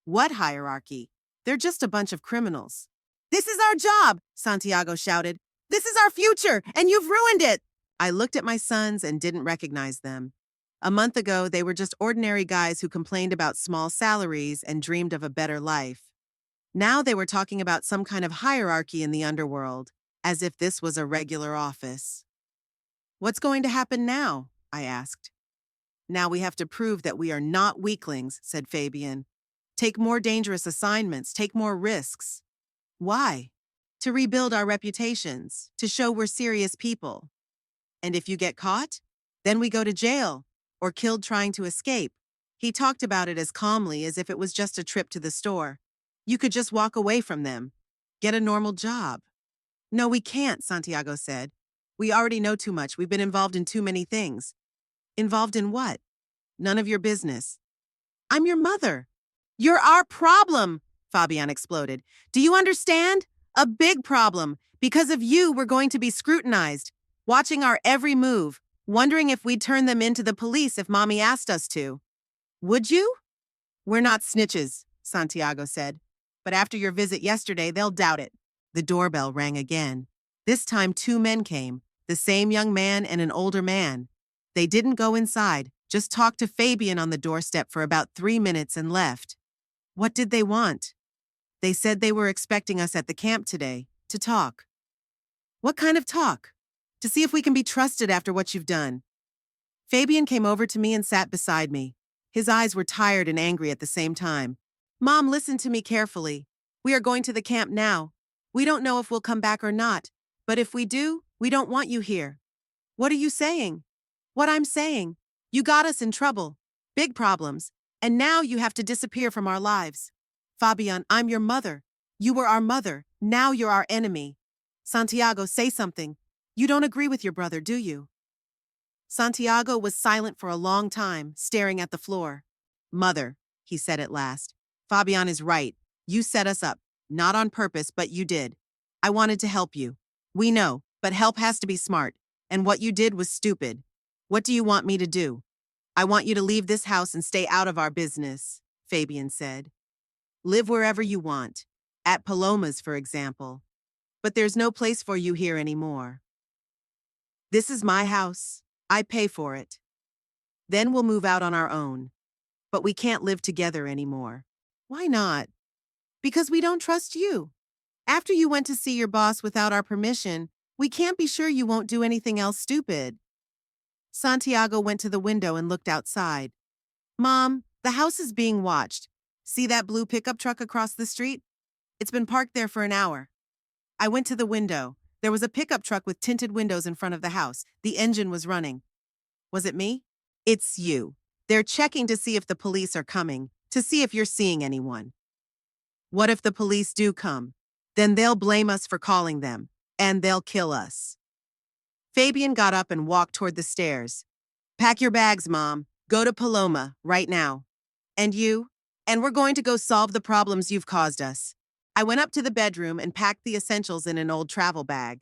What hierarchy? They're just a bunch of criminals. This is our job, Santiago shouted. This is our future, and you've ruined it. I looked at my sons and didn't recognize them. A month ago, they were just ordinary guys who complained about small salaries and dreamed of a better life. Now they were talking about some kind of hierarchy in the underworld, as if this was a regular office. What's going to happen now? I asked. Now we have to prove that we are not weaklings, said Fabian. Take more dangerous assignments, take more risks. Why? To rebuild our reputations, to show we're serious people. And if you get caught, then we go to jail, or killed trying to escape. He talked about it as calmly as if it was just a trip to the store. You could just walk away from them, get a normal job. No, we can't, Santiago said. We already know too much. We've been involved in too many things. Involved in what? None of your business. I'm your mother. You're our problem, Fabian exploded. Do you understand? A big problem. Because of you, we're going to be scrutinized, watching our every move, wondering if we'd turn them into the police if Mommy asked us to. Would you? We're not snitches, Santiago said. But after your visit yesterday, they'll doubt it. The doorbell rang again. This time 2 men came, the same young man and an older man. They didn't go inside, just talked to Fabian on the doorstep for about 3 minutes and left. What did they want? They said they were expecting us at the camp today, to talk. What kind of talk? To see if we can be trusted after what you've done. Fabian came over to me and sat beside me. His eyes were tired and angry at the same time. Mom, listen to me carefully. We are going to the camp now. We don't know if we'll come back or not, but if we do, we don't want you here. What are you saying? What I'm saying. You got us in trouble. Big problems. And now you have to disappear from our lives. Fabian, I'm your mother. You were our mother. Now you're our enemy. Santiago, say something. You don't agree with your brother, do you? Santiago was silent for a long time, staring at the floor. Mother, he said at last. Fabian is right. You set us up. Not on purpose, but you did. I wanted to help you. We know, but help has to be smart. And what you did was stupid. What do you want me to do? I want you to leave this house and stay out of our business, Fabian said. Live wherever you want. At Paloma's, for example. But there's no place for you here anymore. This is my house. I pay for it. Then we'll move out on our own. But we can't live together anymore. Why not? Because we don't trust you. After you went to see your boss without our permission, we can't be sure you won't do anything else stupid. Santiago went to the window and looked outside. Mom, the house is being watched. See that blue pickup truck across the street? It's been parked there for an hour. I went to the window. There was a pickup truck with tinted windows in front of the house. The engine was running. Was it me? It's you. They're checking to see if the police are coming, to see if you're seeing anyone. What if the police do come? Then they'll blame us for calling them, and they'll kill us. Fabian got up and walked toward the stairs. Pack your bags, Mom. Go to Paloma, right now. And you? And we're going to go solve the problems you've caused us. I went up to the bedroom and packed the essentials in an old travel bag.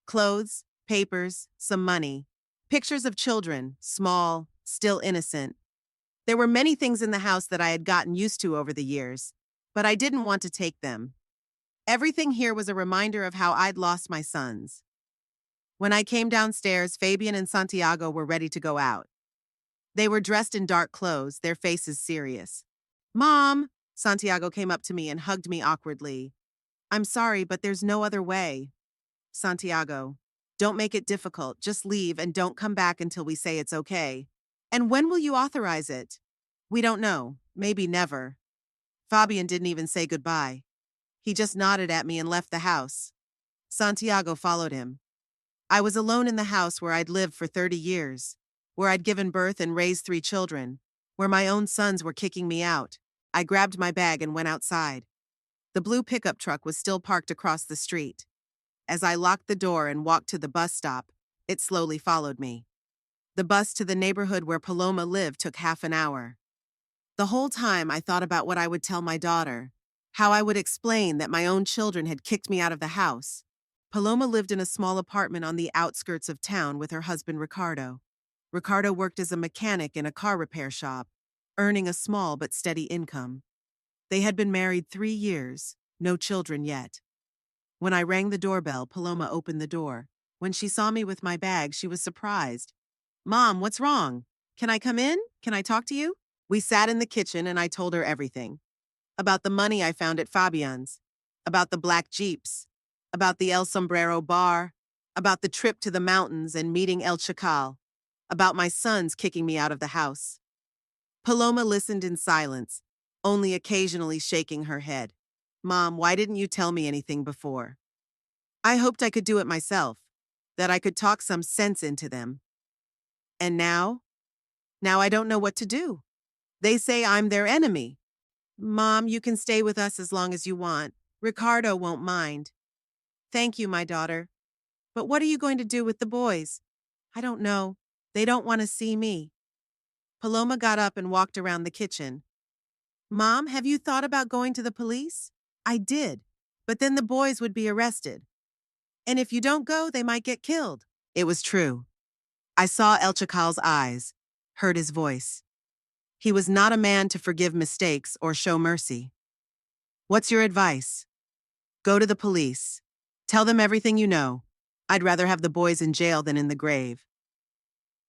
Clothes, papers, some money. Pictures of children, small, still innocent. There were many things in the house that I had gotten used to over the years, but I didn't want to take them. Everything here was a reminder of how I'd lost my sons. When I came downstairs, Fabian and Santiago were ready to go out. They were dressed in dark clothes, their faces serious. Mom, Santiago came up to me and hugged me awkwardly. I'm sorry, but there's no other way. Santiago, don't make it difficult. Just leave and don't come back until we say it's okay. And when will you authorize it? We don't know. Maybe never. Fabian didn't even say goodbye. He just nodded at me and left the house. Santiago followed him. I was alone in the house where I'd lived for 30 years, where I'd given birth and raised 3 children, where my own sons were kicking me out. I grabbed my bag and went outside. The blue pickup truck was still parked across the street. As I locked the door and walked to the bus stop, it slowly followed me. The bus to the neighborhood where Paloma lived took half an hour. The whole time I thought about what I would tell my daughter, how I would explain that my own children had kicked me out of the house. Paloma lived in a small apartment on the outskirts of town with her husband Ricardo. Ricardo worked as a mechanic in a car repair shop, earning a small but steady income. They had been married 3 years, no children yet. When I rang the doorbell, Paloma opened the door. When she saw me with my bag, she was surprised. "Mom, what's wrong? Can I come in? Can I talk to you?" We sat in the kitchen and I told her everything. About the money I found at Fabian's, about the black Jeeps, about the El Sombrero bar, about the trip to the mountains and meeting El Chacal, about my sons kicking me out of the house. Paloma listened in silence, only occasionally shaking her head. "Mom, why didn't you tell me anything before?" I hoped I could do it myself, that I could talk some sense into them. And now? Now I don't know what to do. They say I'm their enemy. "Mom, you can stay with us as long as you want. Ricardo won't mind." "Thank you, my daughter. But what are you going to do with the boys?" "I don't know. They don't want to see me." Paloma got up and walked around the kitchen. "Mom, have you thought about going to the police?" "I did, but then the boys would be arrested. And if you don't go, they might get killed." It was true. I saw El Chacal's eyes, heard his voice. He was not a man to forgive mistakes or show mercy. "What's your advice?" "Go to the police. Tell them everything you know. I'd rather have the boys in jail than in the grave."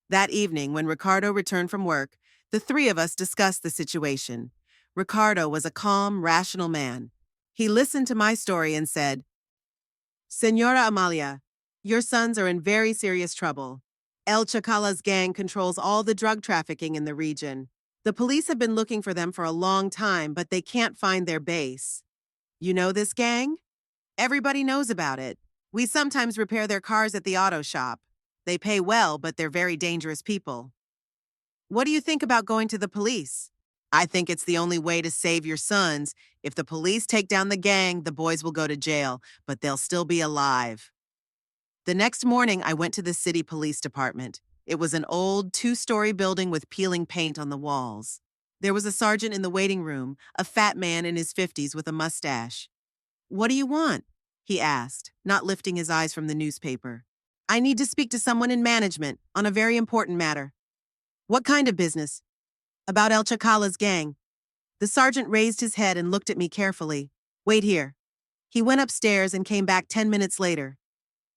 That evening, when Ricardo returned from work, the three of us discussed the situation. Ricardo was a calm, rational man. He listened to my story and said, "Señora Amalia, your sons are in very serious trouble. El Chacala's gang controls all the drug trafficking in the region. The police have been looking for them for a long time, but they can't find their base. You know this gang? Everybody knows about it. We sometimes repair their cars at the auto shop. They pay well, but they're very dangerous people. What do you think about going to the police?" "I think it's the only way to save your sons. If the police take down the gang, the boys will go to jail, but they'll still be alive." The next morning, I went to the city police department. It was an old 2-story building with peeling paint on the walls. There was a sergeant in the waiting room, a fat man in his 50s with a mustache. "What do you want?" he asked, not lifting his eyes from the newspaper. "I need to speak to someone in management on a very important matter." "What kind of business?" "About El Chacala's gang." The sergeant raised his head and looked at me carefully. "Wait here." He went upstairs and came back 10 minutes later.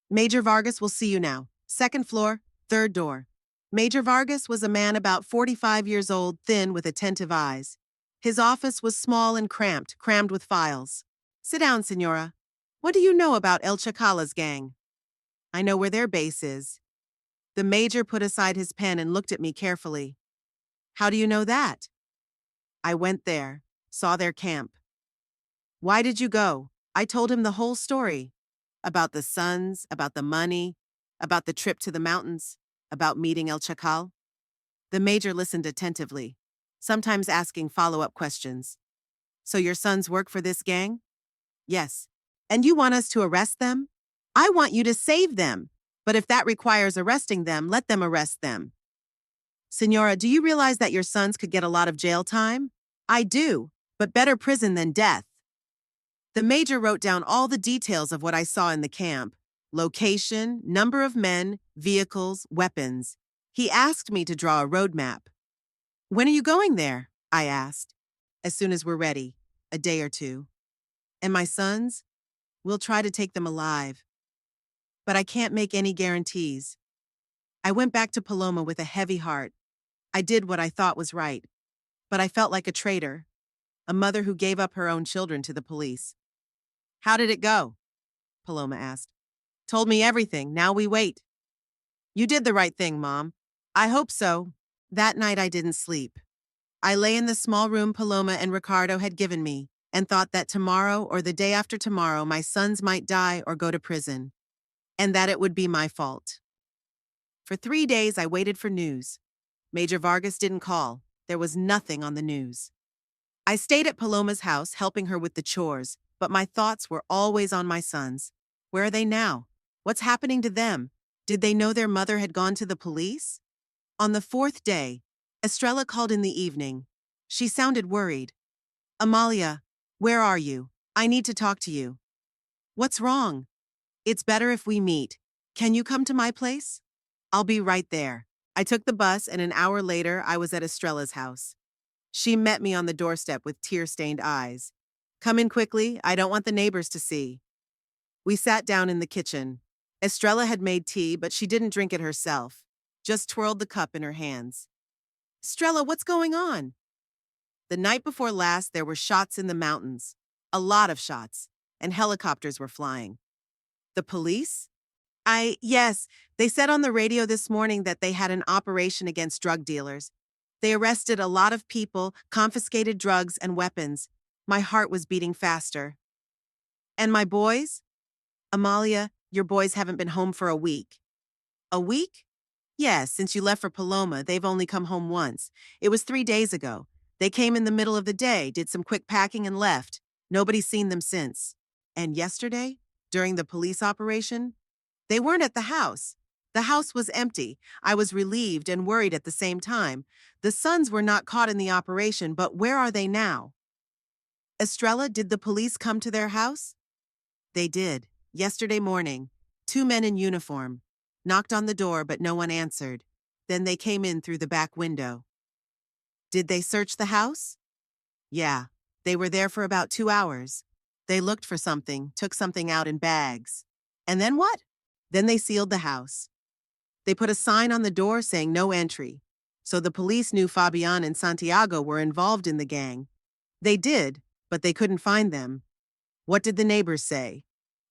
"Major Vargas will see you now. Second floor, third door." Major Vargas was a man about 45 years old, thin with attentive eyes. His office was small and cramped, crammed with files. "Sit down, Senora. What do you know about El Chacala's gang?" "I know where their base is." The major put aside his pen and looked at me carefully. "How do you know that?" "I went there, saw their camp." "Why did you go?" I told him the whole story. About the sons, about the money, about the trip to the mountains, about meeting El Chacal. The major listened attentively, sometimes asking follow-up questions. "So your sons work for this gang?" "Yes." "And you want us to arrest them?" "I want you to save them. But if that requires arresting them, let them arrest them." "Senora, do you realize that your sons could get a lot of jail time?" "I do, but better prison than death." The major wrote down all the details of what I saw in the camp: location, number of men, vehicles, weapons. He asked me to draw a roadmap. "When are you going there?" I asked. "As soon as we're ready, a day or two." "And my sons? We'll try to take them alive. But I can't make any guarantees." I went back to Paloma with a heavy heart. I did what I thought was right, but I felt like a traitor, a mother who gave up her own children to the police. "How did it go?" Paloma asked. "Told me everything. Now we wait." "You did the right thing, Mom." "I hope so." That night I didn't sleep. I lay in the small room Paloma and Ricardo had given me, and thought that tomorrow or the day after tomorrow my sons might die or go to prison, and that it would be my fault. For 3 days I waited for news. Major Vargas didn't call. There was nothing on the news. I stayed at Paloma's house helping her with the chores, but my thoughts were always on my sons. Where are they now? What's happening to them? Did they know their mother had gone to the police? On the fourth day, Estrella called in the evening. She sounded worried. Amalia, where are you? I need to talk to you. What's wrong? It's better if we meet. Can you come to my place? I'll be right there. I took the bus, and an hour later, I was at Estrella's house. She met me on the doorstep with tear-stained eyes. Come in quickly, I don't want the neighbors to see. We sat down in the kitchen. Estrella had made tea, but she didn't drink it herself, just twirled the cup in her hands. Estrella, what's going on? The night before last, there were shots in the mountains. A lot of shots, and helicopters were flying. The police? Yes, they said on the radio this morning that they had an operation against drug dealers. They arrested a lot of people, confiscated drugs and weapons. My heart was beating faster. And my boys? Amalia, your boys haven't been home for a week. A week? Yes, since you left for Paloma, they've only come home once. It was 3 days ago. They came in the middle of the day, did some quick packing and left. Nobody's seen them since. And yesterday, during the police operation, they weren't at the house. The house was empty. I was relieved and worried at the same time. The sons were not caught in the operation, but where are they now? Estrella, did the police come to their house? They did. Yesterday morning. 2 men in uniform. Knocked on the door, but no one answered. Then they came in through the back window. Did they search the house? Yeah. They were there for about 2 hours. They looked for something, took something out in bags. And then what? Then they sealed the house. They put a sign on the door saying no entry. So the police knew Fabian and Santiago were involved in the gang. They did, but they couldn't find them. What did the neighbors say?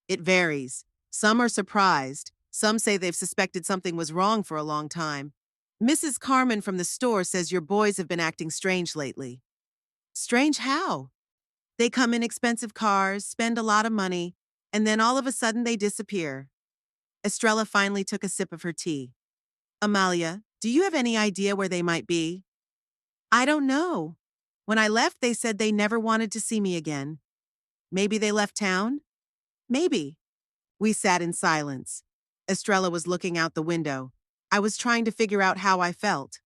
It varies. Some are surprised. Some say they've suspected something was wrong for a long time. Mrs. Carmen from the store says your boys have been acting strange lately. Strange how? They come in expensive cars, spend a lot of money, and then all of a sudden they disappear. Estrella finally took a sip of her tea. Amalia, do you have any idea where they might be? I don't know. When I left, they said they never wanted to see me again. Maybe they left town? Maybe. We sat in silence. Estrella was looking out the window. I was trying to figure out how I felt.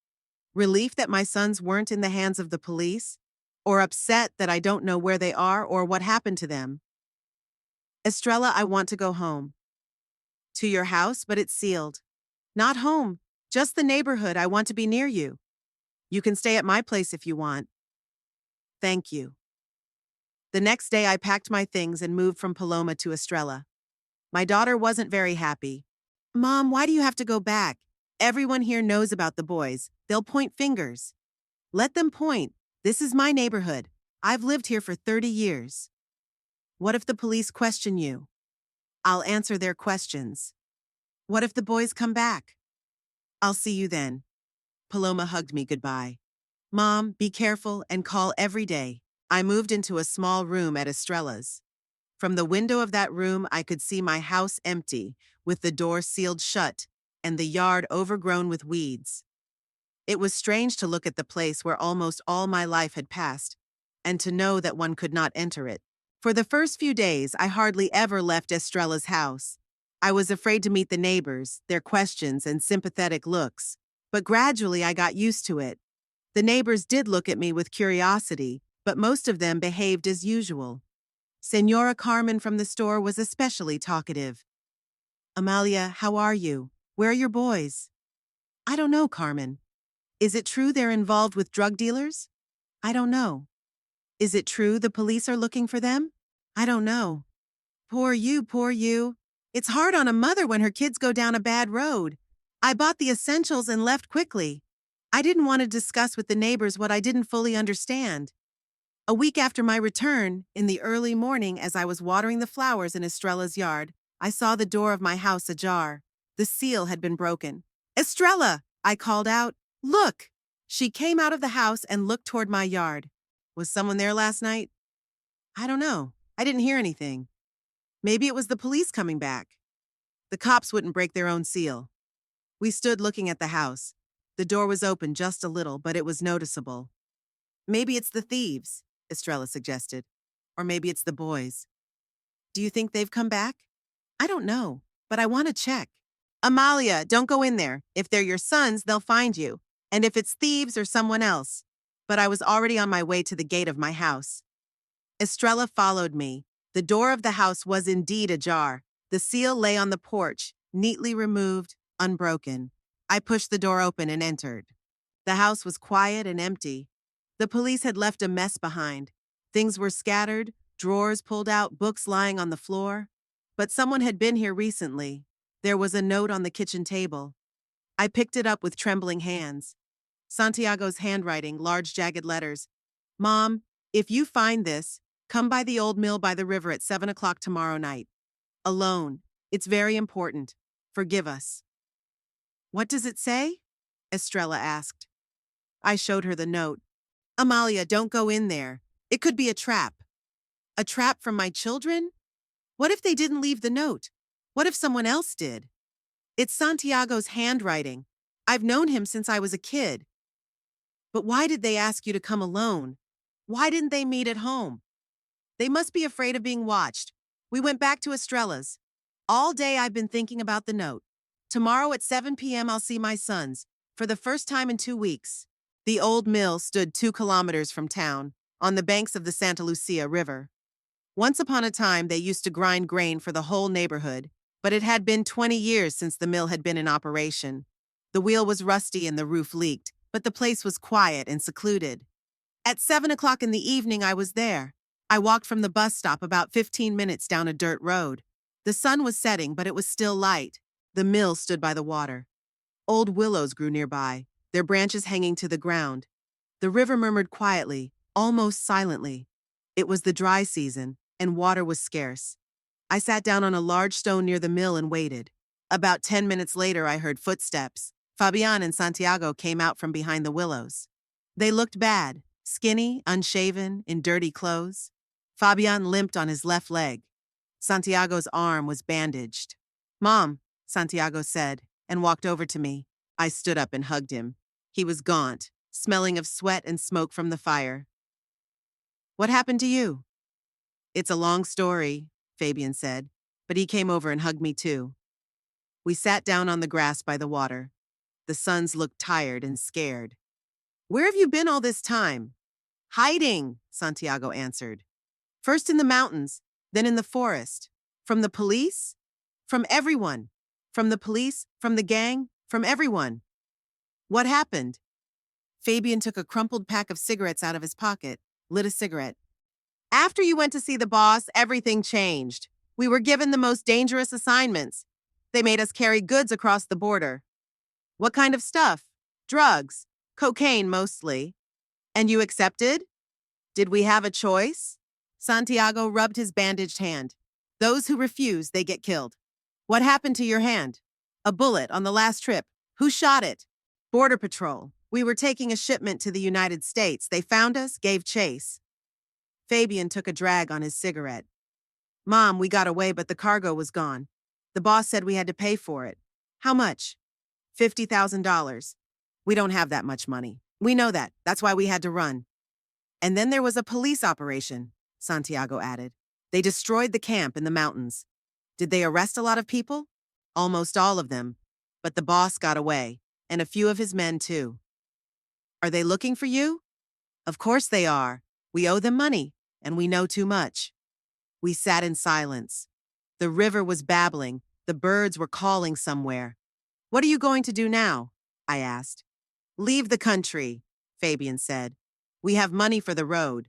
Relief that my sons weren't in the hands of the police? Or upset that I don't know where they are or what happened to them? Estrella, I want to go home. To your house, but it's sealed. Not home, just the neighborhood. I want to be near you. You can stay at my place if you want. Thank you. The next day, I packed my things and moved from Paloma to Estrella. My daughter wasn't very happy. Mom, why do you have to go back? Everyone here knows about the boys. They'll point fingers. Let them point. This is my neighborhood. I've lived here for 30 years. What if the police question you? I'll answer their questions. What if the boys come back? I'll see you then. Paloma hugged me goodbye. Mom, be careful and call every day. I moved into a small room at Estrella's. From the window of that room, I could see my house empty, with the door sealed shut, and the yard overgrown with weeds. It was strange to look at the place where almost all my life had passed, and to know that one could not enter it. For the first few days, I hardly ever left Estrella's house. I was afraid to meet the neighbors, their questions and sympathetic looks. But gradually I got used to it. The neighbors did look at me with curiosity, but most of them behaved as usual. Senora Carmen from the store was especially talkative. Amalia, how are you? Where are your boys? I don't know, Carmen. Is it true they're involved with drug dealers? I don't know. Is it true the police are looking for them? I don't know. Poor you, poor you. It's hard on a mother when her kids go down a bad road. I bought the essentials and left quickly. I didn't want to discuss with the neighbors what I didn't fully understand. A week after my return, in the early morning as I was watering the flowers in Estrella's yard, I saw the door of my house ajar. The seal had been broken. Estrella! I called out. Look! She came out of the house and looked toward my yard. Was someone there last night? I don't know. I didn't hear anything. Maybe it was the police coming back. The cops wouldn't break their own seal. We stood looking at the house. The door was open just a little, but it was noticeable. Maybe it's the thieves, Estrella suggested. Or maybe it's the boys. Do you think they've come back? I don't know, but I want to check. Amalia, don't go in there. If they're your sons, they'll find you. And if it's thieves or someone else. But I was already on my way to the gate of my house. Estrella followed me. The door of the house was indeed ajar. The seal lay on the porch, neatly removed, unbroken. I pushed the door open and entered. The house was quiet and empty. The police had left a mess behind. Things were scattered, drawers pulled out, books lying on the floor. But someone had been here recently. There was a note on the kitchen table. I picked it up with trembling hands. Santiago's handwriting, large jagged letters. Mom, if you find this, come by the old mill by the river at 7 o'clock tomorrow night. Alone. It's very important. Forgive us. What does it say? Estrella asked. I showed her the note. Amalia, don't go in there. It could be a trap. A trap from my children? What if they didn't leave the note? What if someone else did? It's Santiago's handwriting. I've known him since I was a kid. But why did they ask you to come alone? Why didn't they meet at home? They must be afraid of being watched. We went back to Estrella's. All day I've been thinking about the note. Tomorrow at 7 p.m. I'll see my sons, for the first time in 2 weeks. The old mill stood 2 kilometers from town, on the banks of the Santa Lucia River. Once upon a time, they used to grind grain for the whole neighborhood, but it had been 20 years since the mill had been in operation. The wheel was rusty and the roof leaked, but the place was quiet and secluded. At 7 o'clock in the evening, I was there. I walked from the bus stop about 15 minutes down a dirt road. The sun was setting, but it was still light. The mill stood by the water. Old willows grew nearby, their branches hanging to the ground. The river murmured quietly, almost silently. It was the dry season, and water was scarce. I sat down on a large stone near the mill and waited. About 10 minutes later, I heard footsteps. Fabian and Santiago came out from behind the willows. They looked bad, skinny, unshaven, in dirty clothes. Fabian limped on his left leg. Santiago's arm was bandaged. Mom, Santiago said, and walked over to me. I stood up and hugged him. He was gaunt, smelling of sweat and smoke from the fire. What happened to you? It's a long story, Fabian said, but he came over and hugged me too. We sat down on the grass by the water. The sons looked tired and scared. Where have you been all this time? Hiding, Santiago answered. First in the mountains, then in the forest. From the police? From everyone. From the police, from the gang, from everyone. What happened? Fabian took a crumpled pack of cigarettes out of his pocket, lit a cigarette. After you went to see the boss, everything changed. We were given the most dangerous assignments. They made us carry goods across the border. What kind of stuff? Drugs. Cocaine, mostly. And you accepted? Did we have a choice? Santiago rubbed his bandaged hand. Those who refuse, they get killed. What happened to your hand? A bullet on the last trip. Who shot it? Border Patrol. We were taking a shipment to the United States. They found us, gave chase. Fabian took a drag on his cigarette. Mom, we got away, but the cargo was gone. The boss said we had to pay for it. How much? $50,000. We don't have that much money. We know that. That's why we had to run. And then there was a police operation, Santiago added. They destroyed the camp in the mountains. Did they arrest a lot of people? Almost all of them. But the boss got away, and a few of his men too. Are they looking for you? Of course they are. We owe them money, and we know too much. We sat in silence. The river was babbling. The birds were calling somewhere. What are you going to do now? I asked. Leave the country, Fabian said. We have money for the road.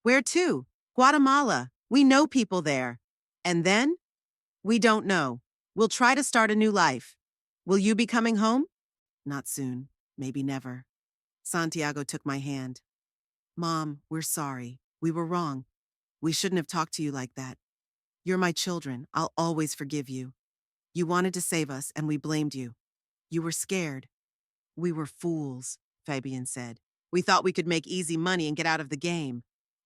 Where to? Guatemala. We know people there. And then? We don't know. We'll try to start a new life. Will you be coming home? Not soon. Maybe never. Santiago took my hand. Mom, we're sorry. We were wrong. We shouldn't have talked to you like that. You're my children. I'll always forgive you. You wanted to save us, and we blamed you. You were scared. We were fools, Fabian said. We thought we could make easy money and get out of the game.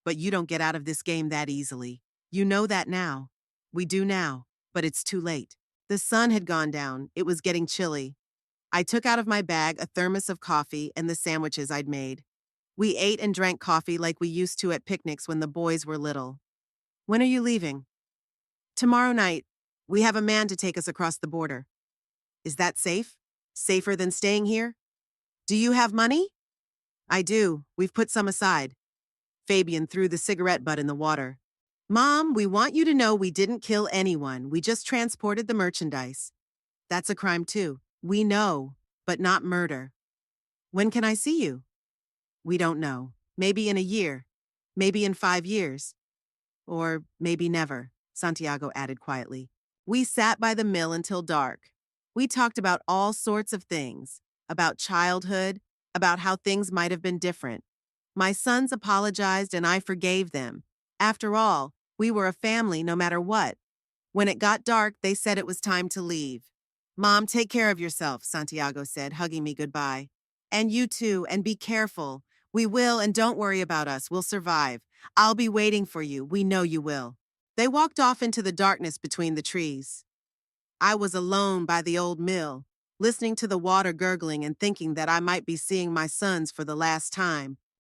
But you don't get out of this game that easily. You know that now. We do now, but it's too late. The sun had gone down. It was getting chilly. I took out of my bag a thermos of coffee and the sandwiches I'd made. We ate and drank coffee like we used to at picnics when the boys were little. When are you leaving? Tomorrow night. We have a man to take us across the border. Is that safe? Safer than staying here? Do you have money? I do. We've put some aside. Fabian threw the cigarette butt in the water. Mom, we want you to know we didn't kill anyone. We just transported the merchandise. That's a crime too. We know, but not murder. When can I see you? We don't know. Maybe in a year. Maybe in 5 years. Or maybe never, Santiago added quietly. We sat by the mill until dark. We talked about all sorts of things. About childhood, about how things might have been different. My sons apologized and I forgave them. After all, we were a family no matter what. When it got dark, they said it was time to leave. Mom, take care of yourself, Santiago said, hugging me goodbye. And you too, and be careful. We will, and don't worry about us. We'll survive. I'll be waiting for you. We know you will. They walked off into the darkness between the trees. I was alone by the old mill, listening to the water gurgling and thinking that I might be seeing my sons for the last time.